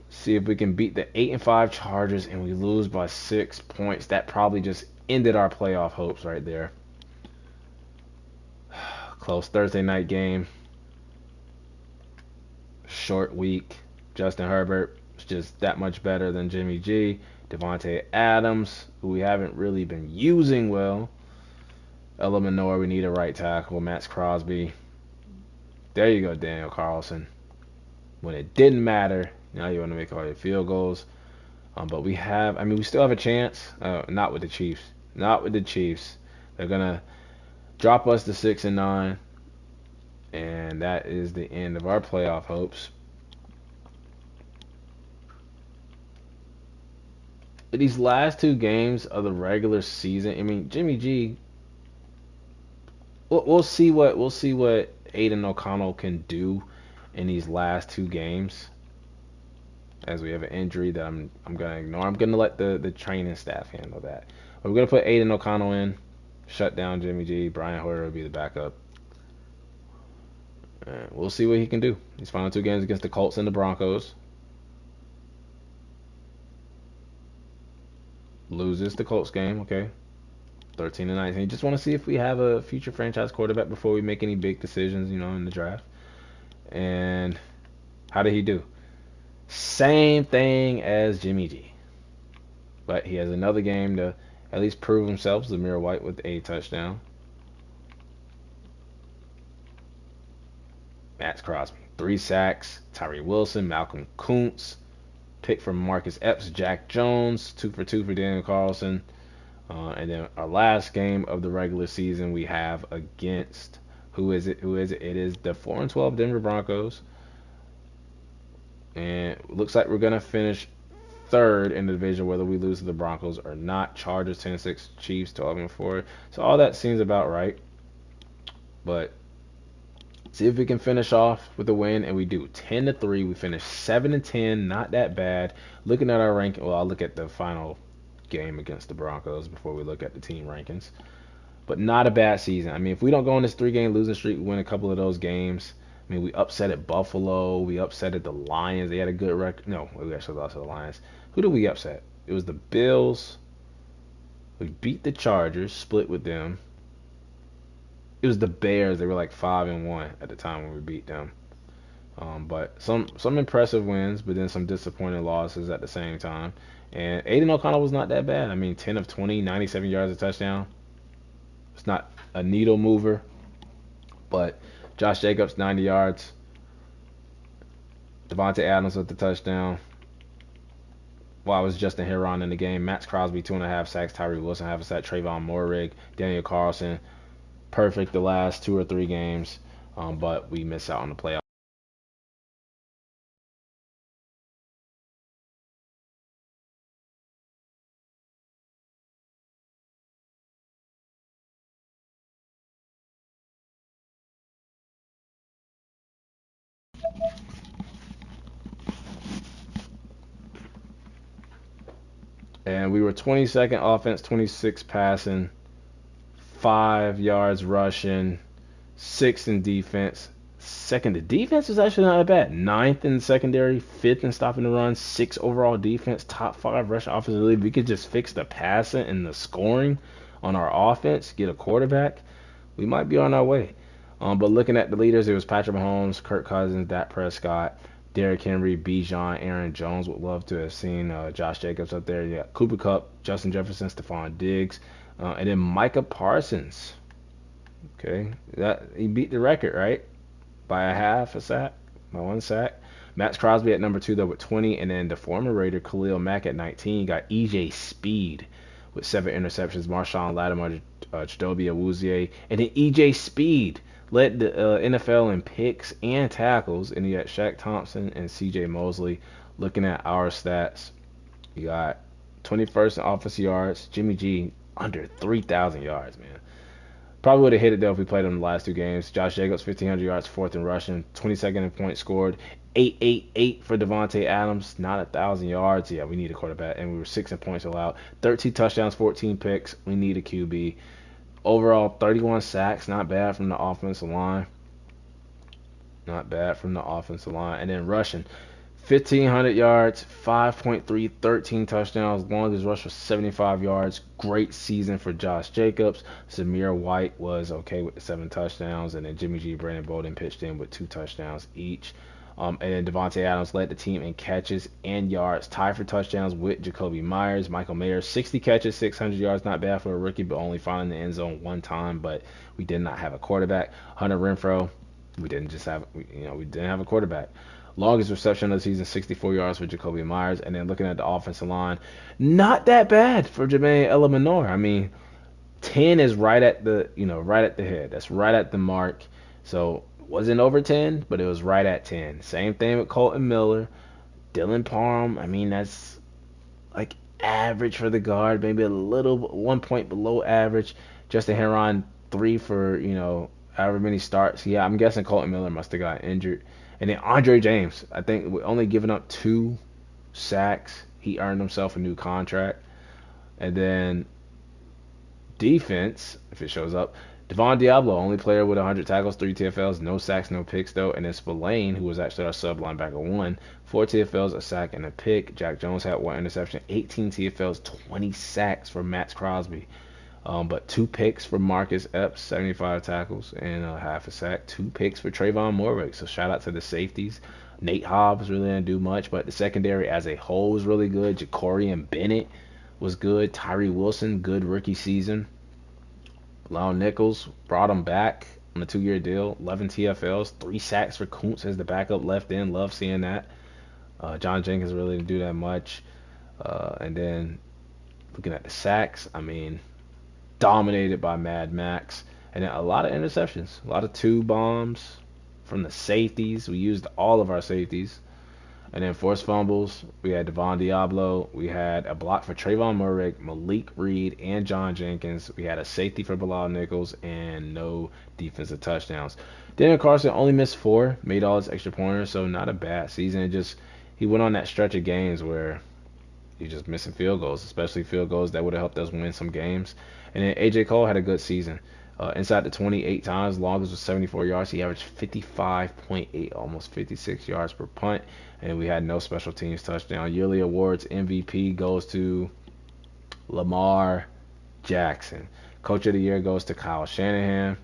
See if we can beat the 8-5 Chargers, and we lose by 6 points. That probably just ended our playoff hopes right there. Close Thursday night game. Short week. Justin Herbert is just that much better than Jimmy G. Devontae Adams, who we haven't really been using well. Ella Minor, we need a right tackle. Max Crosby. There you go, Daniel Carlson. When it didn't matter, now you want to make all your field goals. But we still have a chance. Not with the Chiefs. Not with the Chiefs. They're going to drop us to 6-9. And that is the end of our playoff hopes. These last 2 games of the regular season, I mean, Jimmy G, we'll see what Aiden O'Connell can do in these last 2 games. As we have an injury that I'm gonna ignore. I'm gonna let the training staff handle that. But we're gonna put Aiden O'Connell in, shut down Jimmy G. Brian Hoyer will be the backup. And we'll see what he can do. These final 2 games against the Colts and the Broncos. Loses the Colts game, okay. 13-19. Just want to see if we have a future franchise quarterback before we make any big decisions, in the draft. And how did he do? Same thing as Jimmy G. But he has another game to at least prove himself. Zamir White with a touchdown. Max Crosby, 3 sacks. Tyree Wilson, Malcolm Kuntz. Pick from Marcus Epps, Jack Jones, 2 for 2 for Daniel Carlson. And then our last game of the regular season we have against, who is it? It is the 4-12 Denver Broncos. And it looks like we're going to finish third in the division, whether we lose to the Broncos or not. Chargers 10-6, Chiefs 12-4. So all that seems about right. But see if we can finish off with a win, and we do. 10-3, we finish 7-10, not that bad. Looking at our ranking, well, I'll look at the final game against the Broncos before we look at the team rankings. But not a bad season. I mean, if we don't go on this 3-game losing streak, we win a couple of those games. I mean, we upset at Buffalo. We upset at the Lions. They had a good record. No, we actually lost to the Lions. Who did we upset? It was the Bills. We beat the Chargers, split with them. It was the Bears. They were like 5-1 at the time when we beat them. But some impressive wins, but then some disappointing losses at the same time. And Aiden O'Connell was not that bad. I mean, 10 of 20, 97 yards a touchdown. It's not a needle mover, but Josh Jacobs 90 yards. Devontae Adams with the touchdown. Well, I was Justin Heron in the game. Max Crosby 2.5 sacks. Tyree Wilson half a sack. Trayvon Moehrig, Daniel Carlson, perfect the last 2 or 3 games, but we miss out on the playoffs. And we were 22nd offense, 26 passing, 5 yards rushing, sixth in defense. Second, the defense was actually not that bad. Ninth in secondary, fifth in stopping the run, sixth overall defense, top 5 rush offensive league. We could just fix the passing and the scoring on our offense, get a quarterback. We might be on our way. But looking at the leaders, it was Patrick Mahomes, Kirk Cousins, Dak Prescott, Derrick Henry, Bijan, Aaron Jones. Would love to have seen Josh Jacobs up there. Yeah, Cooper Kupp, Justin Jefferson, Stephon Diggs, and then Micah Parsons. Okay, that he beat the record, right? By a half a sack, by 1 sack. Max Crosby at number 2 though with 20, and then the former Raider Khalil Mack at 19. Got EJ Speed with 7 interceptions. Marshawn Lattimore, Chidobe Awuzie, and then EJ Speed led the NFL in picks and tackles, and you got Shaq Thompson and CJ Mosley. Looking at our stats, you got 21st in offensive yards. Jimmy G under 3,000 yards, man. Probably would have hit it though if we played him the last 2 games. Josh Jacobs 1,500 yards, 4th in rushing, 22nd in points scored, 888 for Devontae Adams, not 1,000 yards. Yeah, we need a quarterback, and we were 6 in points allowed, 13 touchdowns, 14 picks. We need a QB. Overall, 31 sacks, not bad from the offensive line. Not bad from the offensive line. And then rushing, 1,500 yards, 5.3, 13 touchdowns. Longest rush was 75 yards. Great season for Josh Jacobs. Zamir White was okay with the 7 touchdowns. And then Jimmy G, Brandon Bolden pitched in with 2 touchdowns each. And then Devontae Adams led the team in catches and yards, tied for touchdowns with Jacoby Myers. Michael Mayer, 60 catches, 600 yards, not bad for a rookie, but only finding the end zone 1 time. But we did not have a quarterback. Hunter Renfrow, we didn't have a quarterback. Longest reception of the season, 64 yards for Jacoby Myers. And then looking at the offensive line, not that bad for Jermaine Elamanour. I mean, 10 is right at the head. That's right at the mark. So wasn't over 10, but it was right at 10. Same thing with Colton Miller. Dylan Parham, I mean, that's like average for the guard, maybe a little 1 point below average. Justin Heron, 3 for, however many starts. Yeah, I'm guessing Colton Miller must have got injured. And then Andre James, I think we're only giving up 2 sacks. He earned himself a new contract. And then defense, if it shows up, Devon Diablo, only player with 100 tackles, 3 TFLs, no sacks, no picks though. And then Spillane, who was actually our sub linebacker, 4 TFLs, a sack, and a pick. Jack Jones had 1 interception, 18 TFLs, 20 sacks for Max Crosby. But 2 picks for Marcus Epps, 75 tackles, and half a sack. 2 picks for Trayvon Moehrig. So shout out to the safeties. Nate Hobbs really didn't do much, but the secondary as a whole was really good. Ja'Cory Bennett was good. Tyree Wilson, good rookie season. Lyle Nichols brought him back on a 2-year deal. 11 TFLs, 3 sacks for Kuntz as the backup left end. Love seeing that. John Jenkins really didn't do that much. And then looking at the sacks, I mean, dominated by Mad Max. And then a lot of interceptions, a lot of 2 bombs from the safeties. We used all of our safeties. And then forced fumbles, we had Devon Diablo. We had a block for Trayvon Moehrig, Malik Reed, and John Jenkins. We had a safety for Bilal Nichols, and no defensive touchdowns. Daniel Carlson only missed 4, made all his extra pointers, so not a bad season. He went on that stretch of games where he's just missing field goals, especially field goals that would have helped us win some games. And then AJ Cole had a good season. Inside the 28 times, longest was 74 yards. He averaged 55.8, almost 56 yards per punt. And we had no special teams touchdown. Yearly awards, MVP goes to Lamar Jackson. Coach of the year goes to Kyle Shanahan.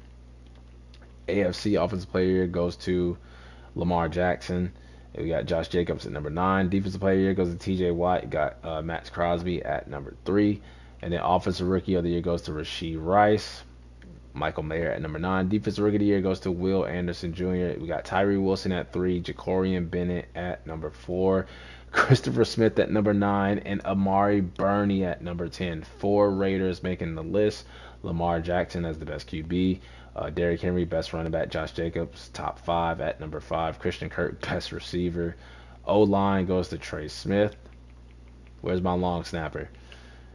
AFC Offensive Player of the Year goes to Lamar Jackson. And we got Josh Jacobs at number 9. Defensive Player of the Year goes to TJ Watt. You got Max Crosby at number 3. And then Offensive Rookie of the Year goes to Rashee Rice. Michael Mayer at number 9. Defensive Rookie of the Year goes to Will Anderson Jr. We got Tyree Wilson at 3. Jacorian Bennett at number 4. Christopher Smith at number 9. And Amari Burney at number 10. 4 Raiders making the list. Lamar Jackson as the best QB. Derrick Henry, best running back. Josh Jacobs, top 5 at number 5. Christian Kirk, best receiver. O-line goes to Trey Smith. Where's my long snapper?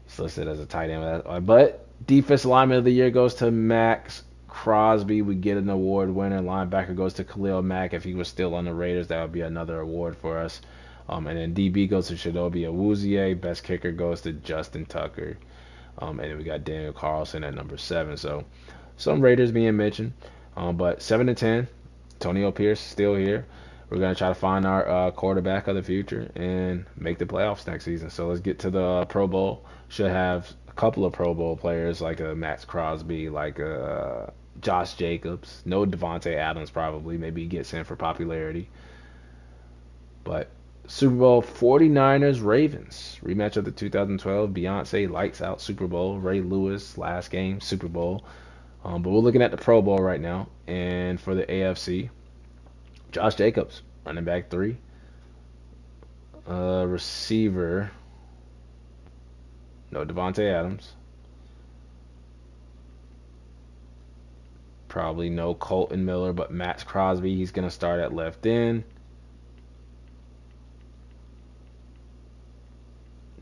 He's listed as a tight end. But defensive lineman of the year goes to Max Crosby. We get an award winner. Linebacker goes to Khalil Mack. If he was still on the Raiders, that would be another award for us. And then DB goes to Chidobe Awuzie. Best kicker goes to Justin Tucker. And then we got Daniel Carlson at number 7. So some Raiders being mentioned. But 7-10, Antonio Pierce still here. We're going to try to find our quarterback of the future and make the playoffs next season. So let's get to the Pro Bowl. Should have a couple of Pro Bowl players like Max Crosby, like Josh Jacobs. No Devontae Adams probably. Maybe he gets in for popularity. But Super Bowl 49ers Ravens. Rematch of the 2012 Beyonce Lights Out Super Bowl. Ray Lewis last game Super Bowl. But we're looking at the Pro Bowl right now. And for the AFC, Josh Jacobs, running back 3. Receiver, no Devontae Adams. Probably no Colton Miller, but Max Crosby, he's going to start at left end.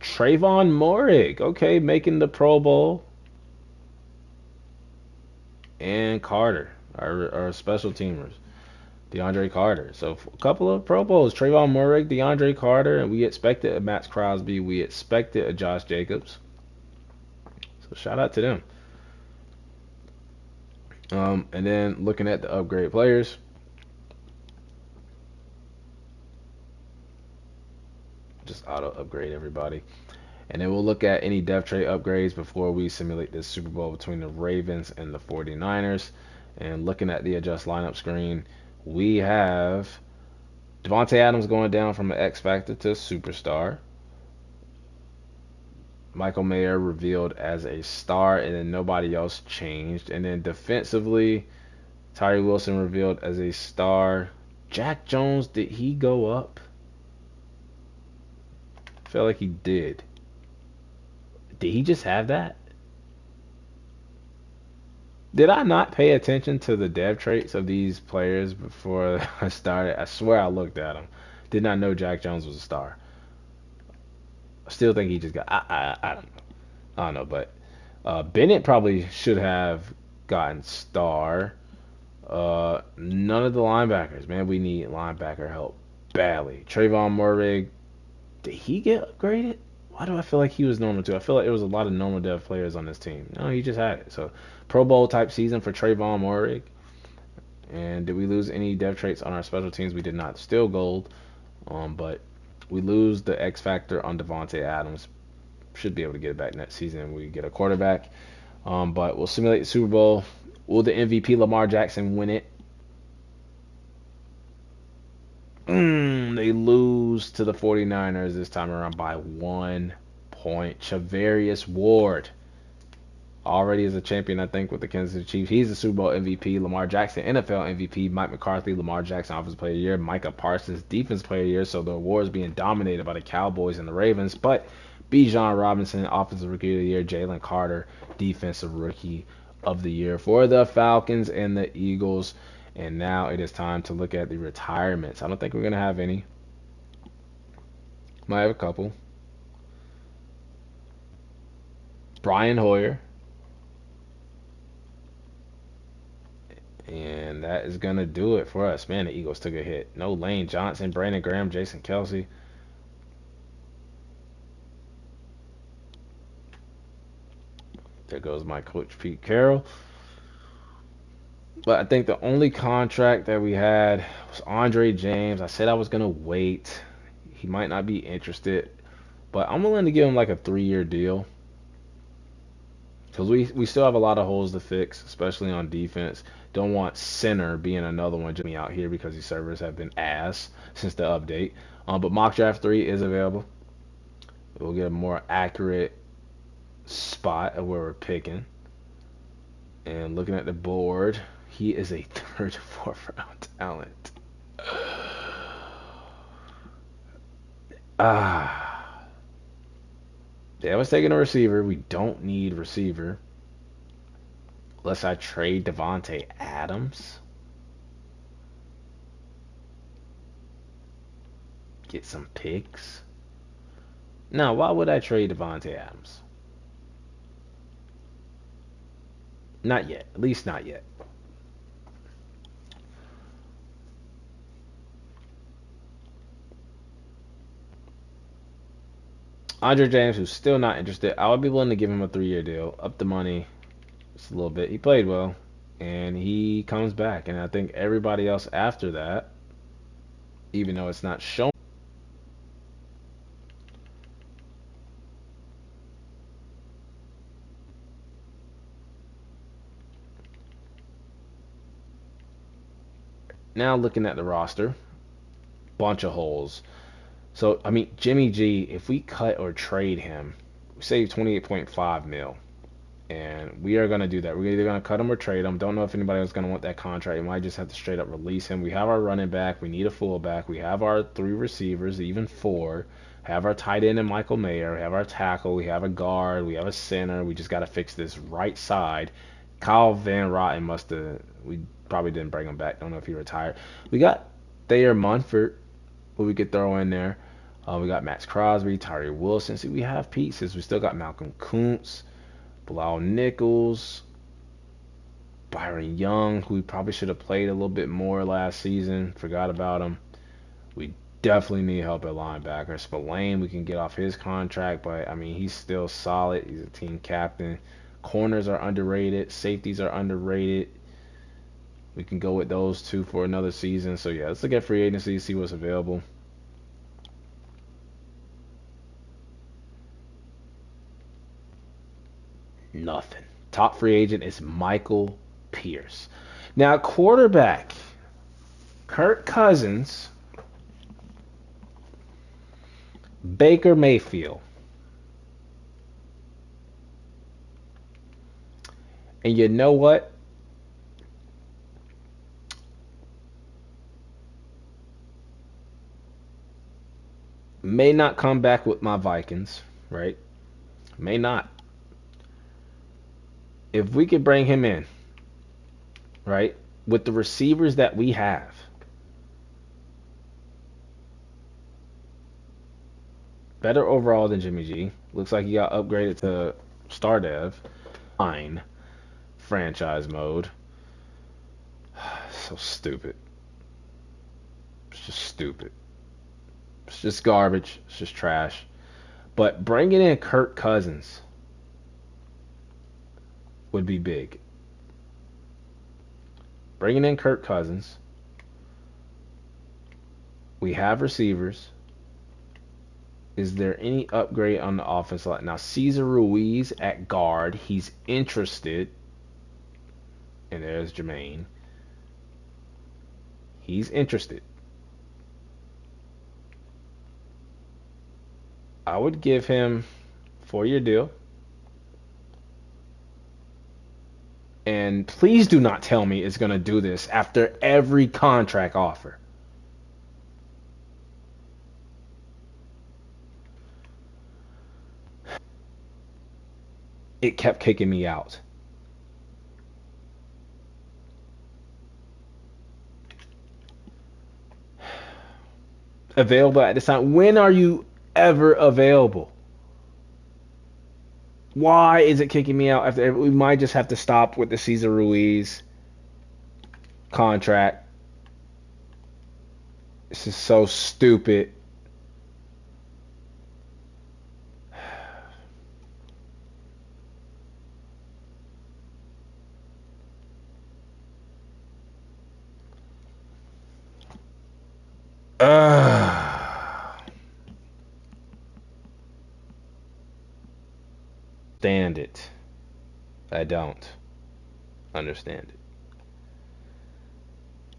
Trayvon Moehrig, okay, making the Pro Bowl. And Carter, our special teamers. DeAndre Carter. So a couple of Pro Bowls. Trayvon Moehrig, DeAndre Carter, and we expected a Max Crosby. We expected a Josh Jacobs. So shout out to them. And then looking at the upgrade players. Just auto upgrade everybody. And then we'll look at any depth trade upgrades before we simulate this Super Bowl between the Ravens and the 49ers. And looking at the adjust lineup screen, we have Devontae Adams going down from an X Factor to superstar. Michael Mayer revealed as a star, and then nobody else changed. And then defensively, Tyree Wilson revealed as a star. Jack Jones, did he go up? I feel like he did. Did he just have that? Did I not pay attention to the dev traits of these players before I started? I swear I looked at them. Did not know Jack Jones was a star. I still think he just got. I don't know, but Bennett probably should have gotten star. None of the linebackers, man. We need linebacker help badly. Trayvon Moehrig, did he get upgraded? Why do I feel like he was normal too? I feel like there was a lot of normal dev players on this team. No, he just had it. So Pro Bowl type season for Trayvon Moehrig. And did we lose any dev traits on our special teams? We did not. Still gold. But we lose the X factor on Devontae Adams. Should be able to get it back next season when we get a quarterback. But we'll simulate the Super Bowl. Will the MVP Lamar Jackson win it? They lose to the 49ers this time around by 1 point. Charvarius Ward already is a champion, I think, with the Kansas City Chiefs. He's the Super Bowl MVP. Lamar Jackson, NFL MVP. Mike McCarthy, Lamar Jackson, Offensive Player of the Year. Micah Parsons, Defensive Player of the Year. So the awards being dominated by the Cowboys and the Ravens. But Bijan Robinson, Offensive Rookie of the Year. Jalen Carter, Defensive Rookie of the Year for the Falcons and the Eagles. And now it is time to look at the retirements. I don't think we're going to have any. Might have a couple. Brian Hoyer. And that is going to do it for us. Man, the Eagles took a hit. No Lane Johnson, Brandon Graham, Jason Kelsey. There goes my coach, Pete Carroll. But I think the only contract that we had was Andre James. I said I was going to wait. He might not be interested. But I'm willing to give him like a 3-year deal. Because we still have a lot of holes to fix, especially on defense. Don't want center being another one just me out here because these servers have been ass since the update. But Mock Draft 3 is available. We'll get a more accurate spot of where we're picking. And looking at the board, he is a third, fourth round talent. Ah. Yeah, I was taking a receiver. We don't need receiver. Unless I trade Devontae Adams. Get some picks. Now, why would I trade Devontae Adams? Not yet. At least not yet. Andre James, who's still not interested. I would be willing to give him a 3-year deal. Up the money just a little bit. He played well. And he comes back. And I think everybody else after that, even though it's not shown. Now looking at the roster, bunch of holes. So, I mean, Jimmy G, if we cut or trade him, we save 28.5 mil. And we are going to do that. We're either going to cut him or trade him. Don't know if anybody else is going to want that contract. We might just have to straight up release him. We have our running back. We need a fullback. We have our 3 receivers, even 4. Have our tight end and Michael Mayer. We have our tackle. We have a guard. We have a center. We just got to fix this right side. Kyle Van Rotten must have. We probably didn't bring him back. Don't know if he retired. We got Thayer Munford, who we could throw in there. We got Max Crosby, Tyree Wilson. See, we have pieces. We still got Malcolm Kuntz, Bilal Nichols, Byron Young, who we probably should have played a little bit more last season. Forgot about him. We definitely need help at linebacker. Spillane, we can get off his contract, but I mean, he's still solid. He's a team captain. Corners are underrated. Safeties are underrated. We can go with those 2 for another season. So yeah, let's look at free agency, see what's available. Nothing. Top free agent is Michael Pierce. Now, quarterback, Kirk Cousins, Baker Mayfield. And you know what? May not come back with my Vikings, right? May not. If we could bring him in, right, with the receivers that we have, better overall than Jimmy G. Looks like he got upgraded to Star Dev. Fine. Franchise mode. So stupid. It's just stupid. It's just garbage. It's just trash. But bringing in Kirk Cousins would be big. Bringing in Kirk Cousins. We have receivers. Is there any upgrade on the offense line? Now, Cesar Ruiz at guard. He's interested. And there's Jermaine. He's interested. I would give him a 4-year deal. And please do not tell me it's going to do this after every contract offer. It kept kicking me out. Available at this time. When are you ever available? Why is it kicking me out? After we might just have to stop with the Cesar Ruiz contract. This is so stupid. Stand it. I don't understand it.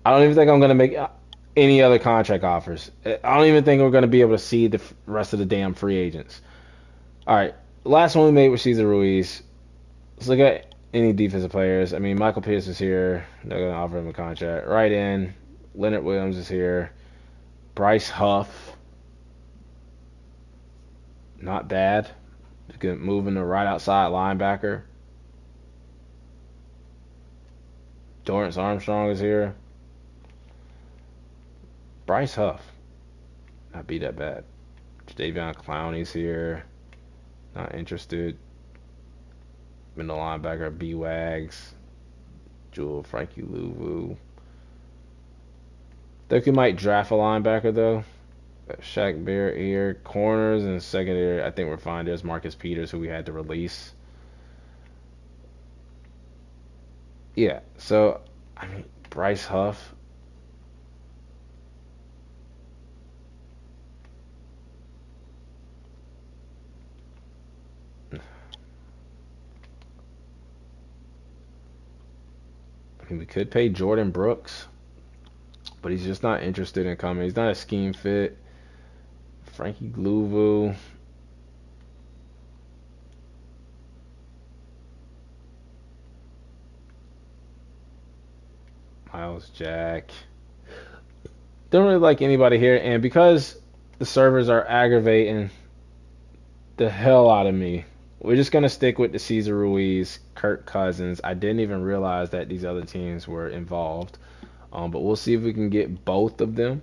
I don't even think I'm going to make any other contract offers. I don't even think we're going to be able to see the rest of the damn free agents. All right, last one we made was Cesar Ruiz. Let's look at any defensive players. I mean, Michael Pierce is here. They're going to offer him a contract. Right in. Leonard Williams is here. Bryce Huff. Not bad. Good moving to right outside linebacker. Dorrance Armstrong is here. Bryce Huff. Not be that bad. Jadeveon Clowney's here. Not interested. Middle linebacker B-Wags. Jewel Frankie Louvu. Think we might draft a linebacker though. Shaq Barrett here. Corners and secondary, I think we're fine. There's Marcus Peters, who we had to release. Yeah, so, I mean, Bryce Huff. I mean, we could pay Jordan Brooks, but he's just not interested in coming. He's not a scheme fit. Frankie Louvu. Miles Jack. Don't really like anybody here, and because the servers are aggravating the hell out of me, we're just gonna stick with the Cesar Ruiz, Kirk Cousins. I didn't even realize that these other teams were involved, but we'll see if we can get both of them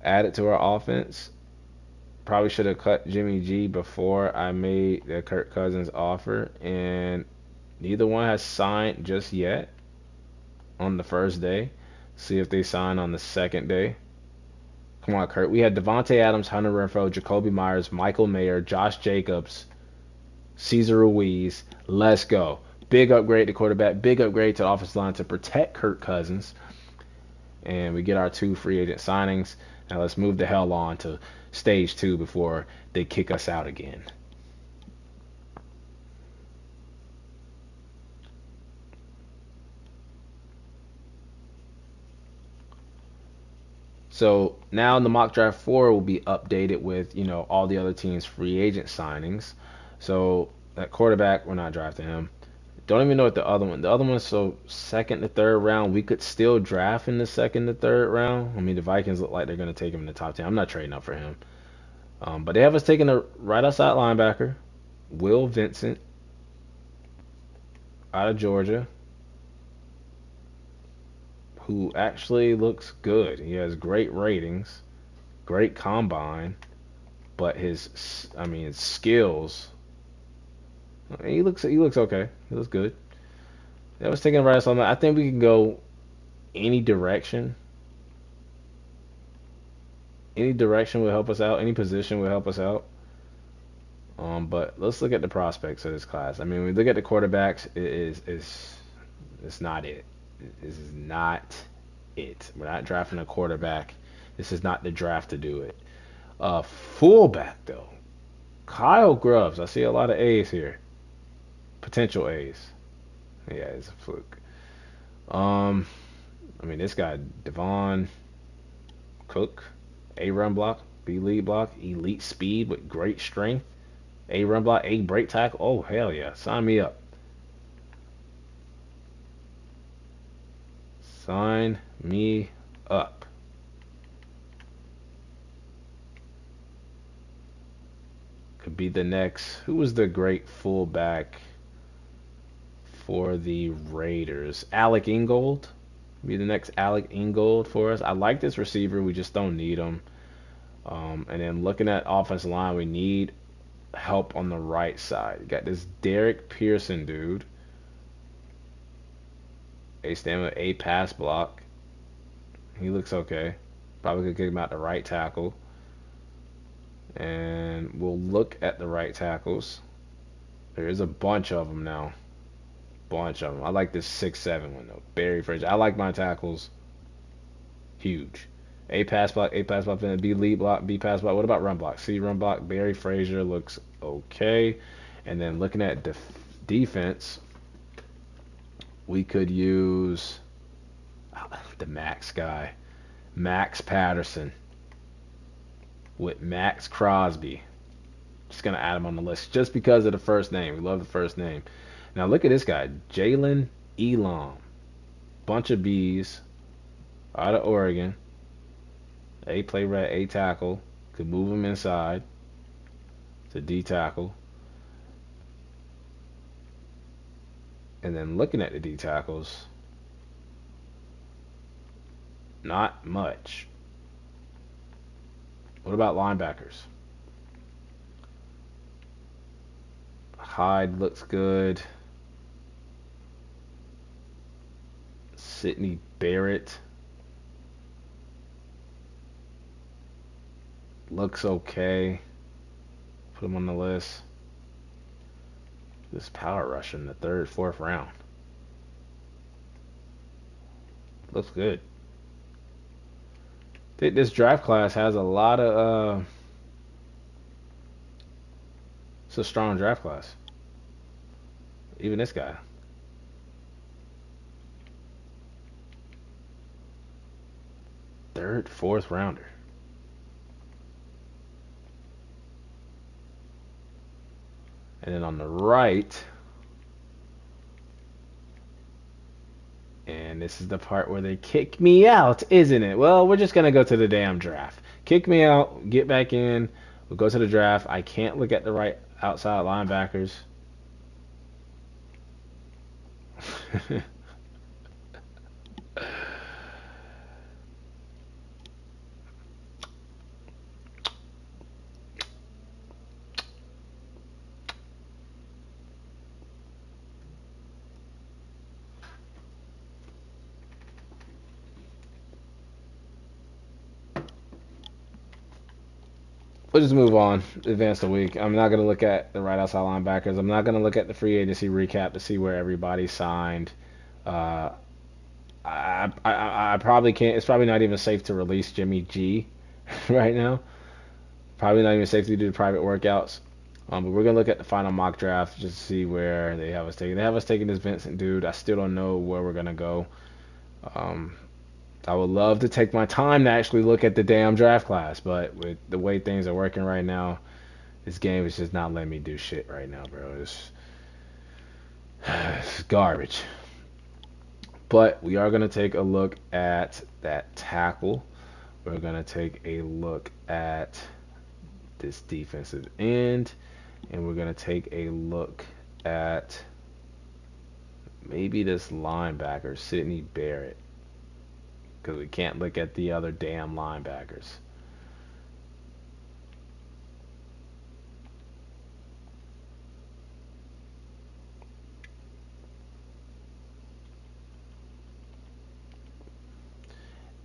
added to our offense. Probably should have cut Jimmy G before I made the Kirk Cousins offer, and neither one has signed just yet on the first day. See if they sign on the second day. Come on, Kurt. We had Devontae Adams, Hunter Renfrow, Jacoby Myers, Michael Mayer, Josh Jacobs, Cesar Ruiz. Let's go. Big upgrade to quarterback. Big upgrade to the offensive line to protect Kirk Cousins. And we get our 2 free agent signings. Now let's move the hell on to stage 2 before they kick us out again. So now the mock draft 4 will be updated with, all the other teams' free agent signings. So that quarterback, we're not drafting him. Don't even know what the other one. The other one, so second to third round, we could still draft in the second to third round. I mean, the Vikings look like they're going to take him in the top 10. I'm not trading up for him. But they have us taking a right outside linebacker, Will Vincent, out of Georgia, who actually looks good. He has great ratings, great combine, but his skills. He looks okay. He looks good. I was thinking right something. I think we can go any direction. Any direction will help us out. Any position will help us out. But let's look at the prospects of this class. I mean, when we look at the quarterbacks, it's not it. This is not it. We're not drafting a quarterback. This is not the draft to do it. Fullback though, Kyle Grubbs. I see a lot of A's here. Potential A's. Yeah, it's a fluke. This guy Devon Cook, A run block, B lead block, elite speed with great strength, A run block, A break tackle. Oh hell yeah, sign me up. Sign me up. Could be the next. Who was the great fullback for the Raiders? Alec Ingold. Be the next Alec Ingold for us. I like this receiver. We just don't need him. And then looking at offensive line, we need help on the right side. You got this Derek Pearson dude. A stamina, A pass block. He looks okay. Probably could get him out the right tackle. And we'll look at the right tackles. There is a bunch of them now. Bunch of them. I like this 6'7" one though. Barry Frazier. I like my tackles. Huge. A pass block, B lead block, B pass block. What about run block? C run block. Barry Frazier looks okay. And then looking at defense, We could use the Max guy, Max Patterson, with Max Crosby. Just gonna add him on the list just because of the first name. We love the first name. Now look at this guy, Jalen Elam. Bunch of B's out of Oregon. A play red, A tackle. Could move him inside to D tackle. And then looking at the D tackles, not much. What about linebackers? Hyde looks good. Sidney Barrett looks okay. Put him on the list. This power rush in the third, fourth round. Looks good. This draft class has a lot of. It's a strong draft class. Even this guy. Third, fourth rounder. And then on the right, and this is the part where they kick me out, isn't it? Well, we're just going to go to the damn draft. Kick me out, get back in, we'll go to the draft. I can't look at the right outside linebackers. We'll just move on, advance the week. I'm not going to look at the right outside linebackers. I'm not going to look at the free agency recap to see where everybody signed. I probably can't. It's probably not even safe to release Jimmy G right now. Probably not even safe to do the private workouts. But we're going to look at the final mock draft just to see where they have us taking. They have us taking this Vincent dude. I still don't know where we're going to go. I would love to take my time to actually look at the damn draft class, but with the way things are working right now, this game is just not letting me do shit right now, bro. It's garbage. But we are going to take a look at that tackle. We're going to take a look at this defensive end, and we're going to take a look at maybe this linebacker, Sidney Barrett, because we can't look at the other damn linebackers.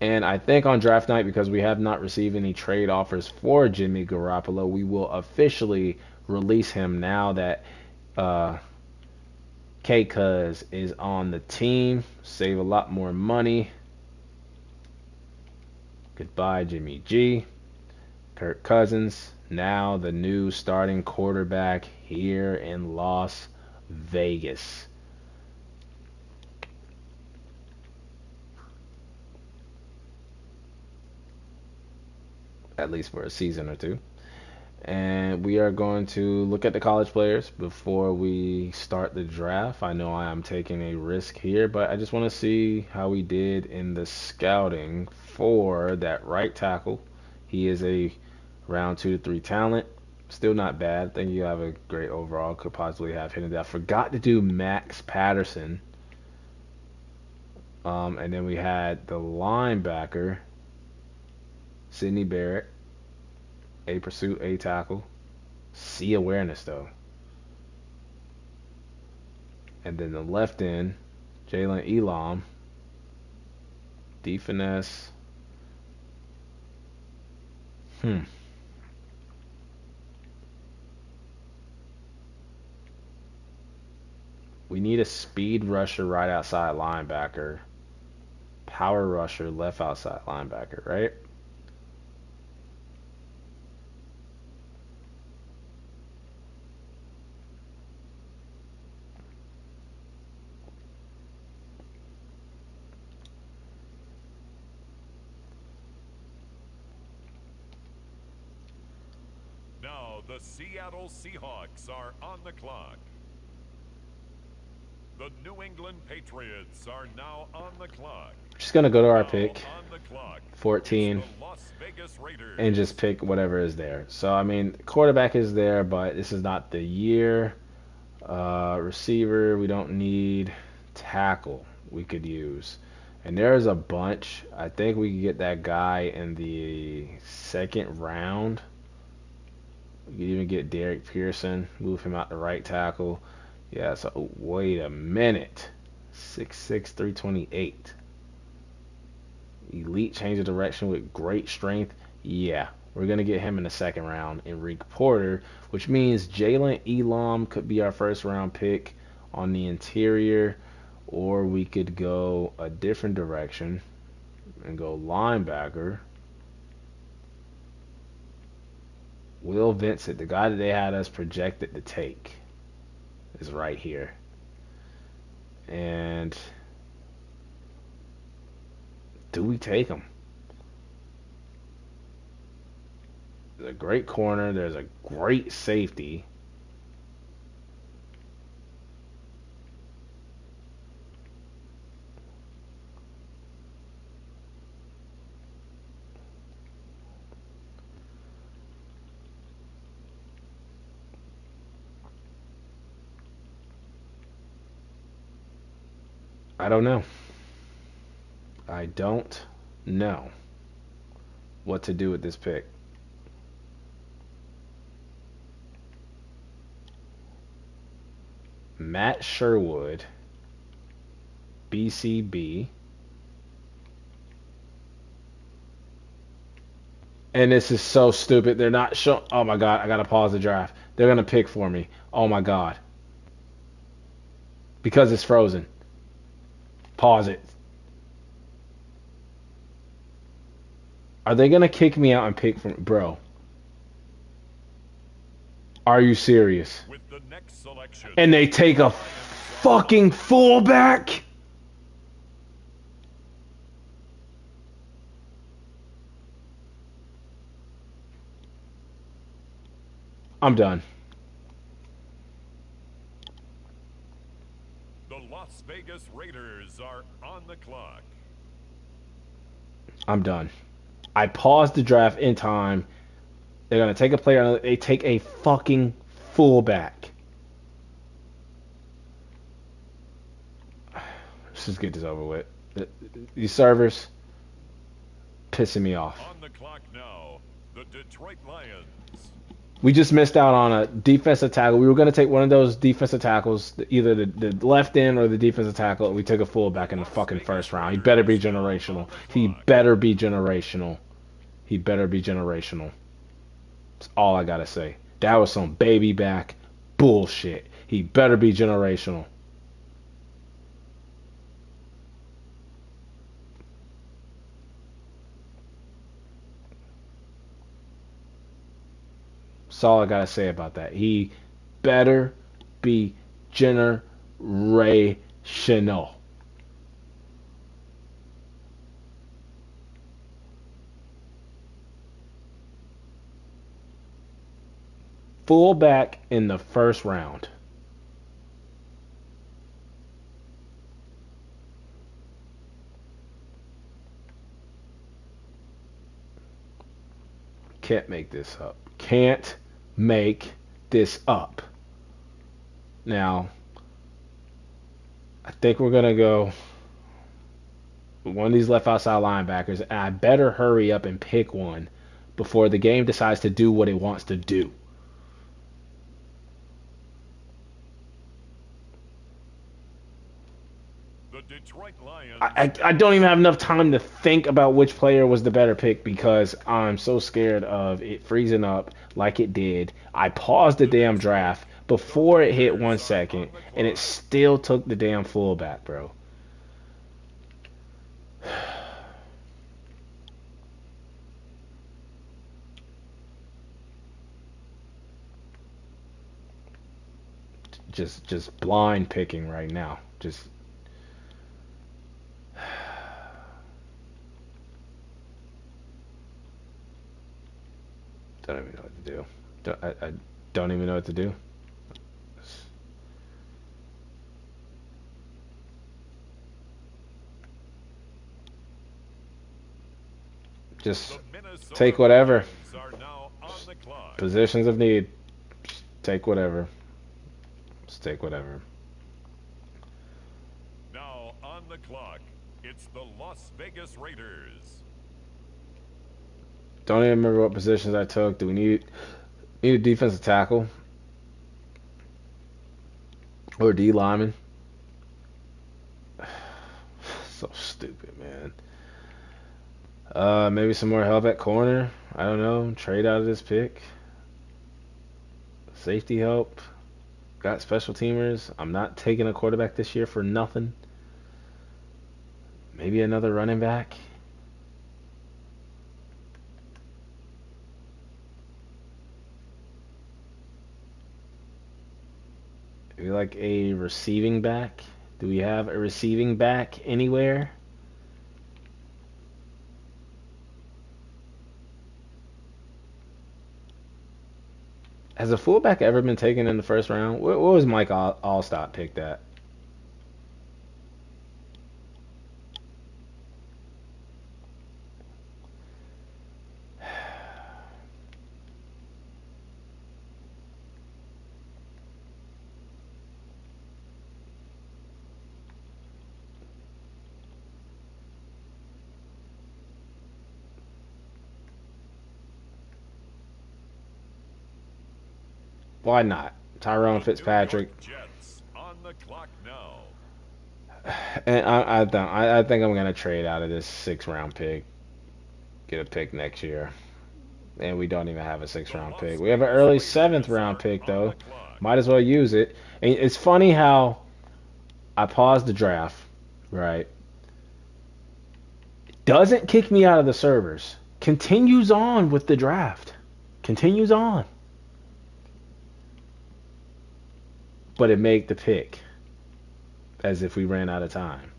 And I think on draft night, because we have not received any trade offers for Jimmy Garoppolo, we will officially release him now that K-Cuz is on the team. Save a lot more money. Goodbye, Jimmy G. Kirk Cousins, now the new starting quarterback here in Las Vegas. At least for a season or two. And we are going to look at the college players before we start the draft. I know I am taking a risk here, but I just want to see how we did in the scouting for that right tackle. He is a round 2 to 3 talent. Still not bad. I think you have a great overall. Could possibly have hit it. I forgot to do Max Patterson. And then we had the linebacker, Sidney Barrett. A pursuit, A tackle. C awareness, though. And then the left end, Jalen Elam. D finesse. We need a speed rusher right outside linebacker. Power rusher left outside linebacker, right? the Seattle Seahawks are on the clock. The New England Patriots are now on the clock. Just gonna go to our Now pick, on the clock is 14, the Las Vegas Raiders. and just pick whatever is there. So I mean, quarterback is there, but this is not the year. Receiver, we don't need. Tackle, we could use. And there's a bunch. I think we could get that guy in the second round. We could even get Derek Pearson, move him out to right tackle. Yeah, so wait a minute. 6'6", 328. Elite change of direction with great strength. Yeah, we're going to get him in the second round. Enrique Porter, which means Jalen Elam could be our first round pick on the interior. Or we could go a different direction and go linebacker. Will Vincent, the guy that they had us projected to take, is right here. And do we take him? There's a great corner. There's a great safety. I don't know. I don't know what to do with this pick. Matt Sherwood, BCB. And this is so stupid. They're not showing. Oh my God, I gotta pause the draft. They're gonna pick for me. Oh my God. Because it's frozen. Pause it. Are they gonna kick me out and pick from bro? Are you serious? With the next selection, And they take a fucking fullback? I'm done. the Las Vegas Raiders are on the clock. I'm done. I paused the draft in time. They're gonna take a player. They take a fucking fullback. Let's just get this over with. These servers pissing me off. On the clock now, the Detroit Lions. We just missed out on a defensive tackle. We were going to take one of those defensive tackles, either the left end or the defensive tackle, and we took a fullback in the fucking first round. He better be generational. He better be generational. He better be generational. That's all I got to say. That was some baby back bullshit. He better be generational. That's all I gotta say about that. He better be generational. Fullback in the first round. Can't make this up. Can't make this up. Now, I think we're going to go one of these left outside linebackers, and I better hurry up and pick one before the game decides to do what it wants to do. The Detroit Lions. I don't even have enough time to think about which player was the better pick because I'm so scared of it freezing up like it did. I paused the damn draft before it hit 1 second, and it still took the damn fullback, bro. Just blind picking right now. Just don't even know what to do. I don't even know what to do. Just take whatever. Positions of need. Just take whatever. Just take whatever. Now on the clock, it's the Las Vegas Raiders. Don't even remember what positions I took. Do we need a defensive tackle or D lineman? So stupid, man. Maybe some more help at corner. I don't know. Trade out of this pick. Safety help. Got special teamers. I'm not taking a quarterback this year for nothing. Maybe another running back. Maybe like a receiving back. Do we have a receiving back anywhere? Has a fullback ever been taken in the first round? What was Mike Allstott picked at? Why not? Tyrone Fitzpatrick. Jets on the clock now. And I think I'm gonna trade out of this 6th-round pick. Get a pick next year. And we don't even have a 6th-round pick. We have an early 7th-round pick though. Might as well use it. And it's funny how I paused the draft, right? Doesn't kick me out of the servers. Continues on with the draft. Continues on. But it made the pick as if we ran out of time.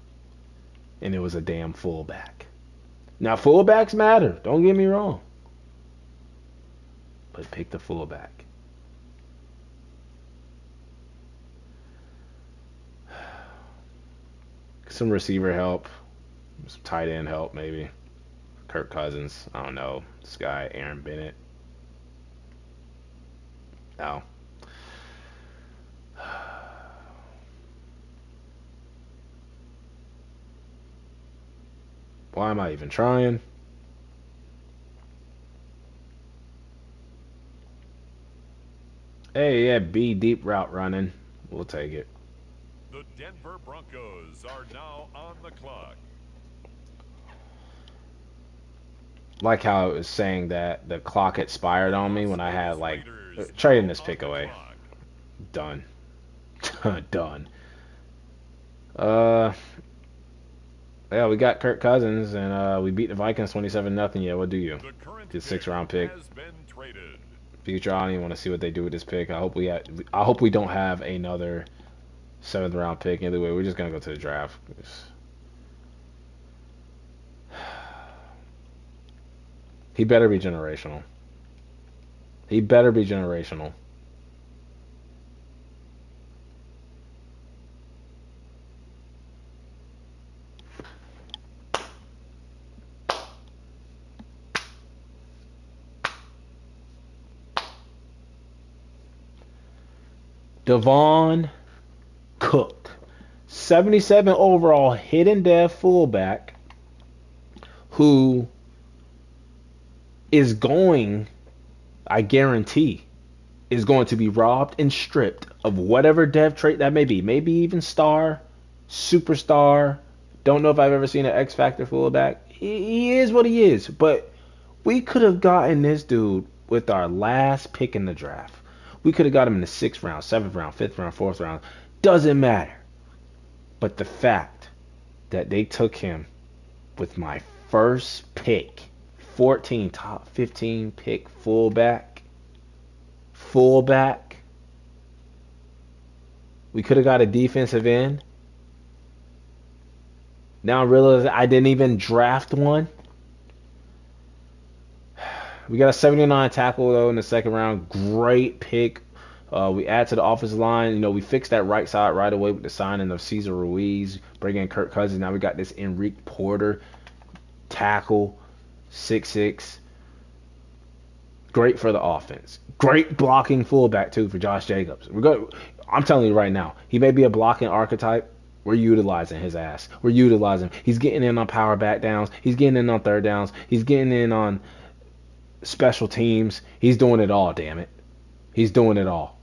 And it was a damn fullback. Now, fullbacks matter. Don't get me wrong. But pick the fullback. Some receiver help. Some tight end help, maybe. Kirk Cousins. I don't know. This guy, Aaron Bennett. No. Why am I even trying? Hey, yeah, B deep route running. We'll take it. The Denver Broncos are now on the clock. Like how it was saying that the clock expired on me when I had like trading this pick away. Done. Done. Yeah, we got Kirk Cousins and we beat the Vikings 27-0. Yeah, what do you? Get 6th-round pick. Future, I don't even want to see what they do with this pick. I hope we don't have another 7th-round pick. Either way, we're just gonna go to the draft. He better be generational. He better be generational. Devon Cook, 77 overall hidden dev fullback who is going, I guarantee, is going to be robbed and stripped of whatever dev trait that may be. Maybe even star, superstar. Don't know if I've ever seen an X Factor fullback. He is what he is. But we could have gotten this dude with our last pick in the draft. We could have got him in the 6th round, 7th round, 5th round, 4th round. Doesn't matter. But the fact that they took him with my first pick, 14 top 15 pick fullback. We could have got a defensive end. Now I realize I didn't even draft one. We got a 79 tackle though in the second round. Great pick. We add to the offensive line. You know, we fixed that right side right away with the signing of Cesar Ruiz, bringing in Kirk Cousins. Now we got this Enrique Porter tackle, 6'6". Great for the offense. Great blocking fullback too for Josh Jacobs. I'm telling you right now, he may be a blocking archetype. We're utilizing his ass. We're utilizing him. He's getting in on power back downs. He's getting in on third downs. He's getting in on special teams. He's doing it all, damn it. He's doing it all.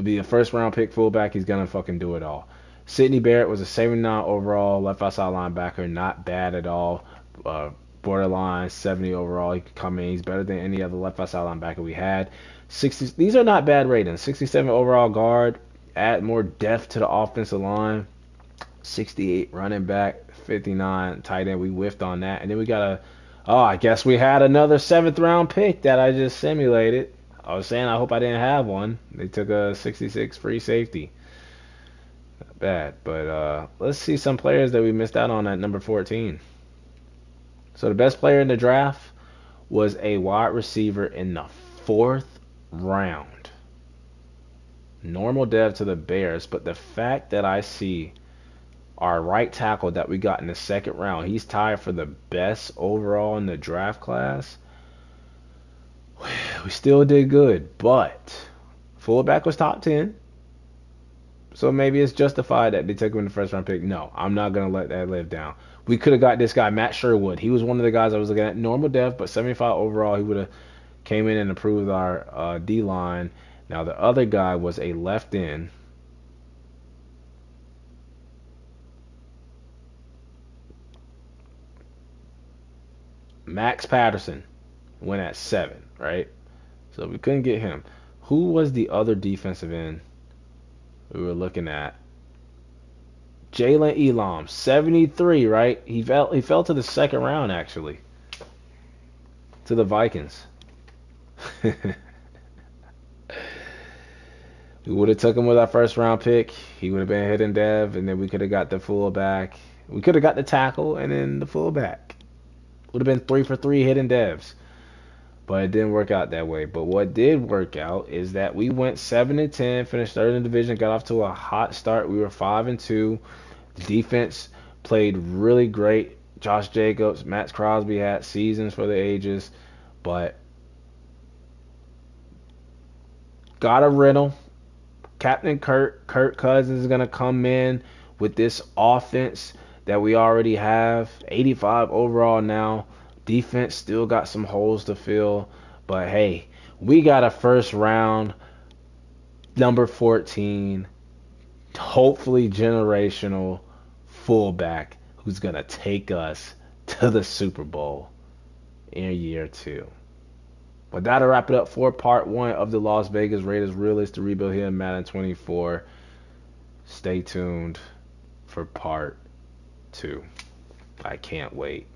Be a first round pick fullback, he's gonna fucking do it all. Sidney Barrett was a 79 overall left outside linebacker, not bad at all. Borderline 70 overall. He could come in. He's better than any other left outside linebacker we had. 60. These are not bad ratings. 67 overall guard. Add more depth to the offensive line. 68 running back. 59 tight end. We whiffed on that, and then we got a. Oh, I guess we had another 7th round pick that I just simulated. I was saying I hope I didn't have one. They took a 66 free safety. Not bad. But let's see some players that we missed out on at number 14. So the best player in the draft was a wide receiver in the 4th round. Normal dev to the Bears, but the fact that I see our right tackle that we got in the 2nd round, he's tied for the best overall in the draft class. We still did good, but fullback was top 10. So maybe it's justified that they took him in the 1st round pick. No, I'm not going to let that live down. We could have got this guy, Matt Sherwood. He was one of the guys I was looking at. Normal depth, but 75 overall. He would have came in and improved our D-line. Now, the other guy was a left end. Max Patterson went at 7, right? So we couldn't get him. Who was the other defensive end we were looking at? Jalen Elam, 73, right? He fell to the 2nd round, actually. To the Vikings. We would have took him with our 1st round pick. He would have been hidden dev, and then we could have got the fullback. We could have got the tackle and then the fullback. Would have been 3 for 3 hidden devs. But it didn't work out that way. But what did work out is that we went 7-10, finished 3rd in the division, got off to a hot start. We were 5-2. Defense played really great. Josh Jacobs, Max Crosby had seasons for the ages, but got a rental. Captain Kirk Cousins is going to come in with this offense that we already have. 85 overall now. Defense still got some holes to fill, but hey, we got a 1st round, number 14, hopefully generational fullback who's going to take us to the Super Bowl in year 2. But that'll wrap it up for part 1 of the Las Vegas Raiders Realist to Rebuild here in Madden 24. Stay tuned for part 2. I can't wait.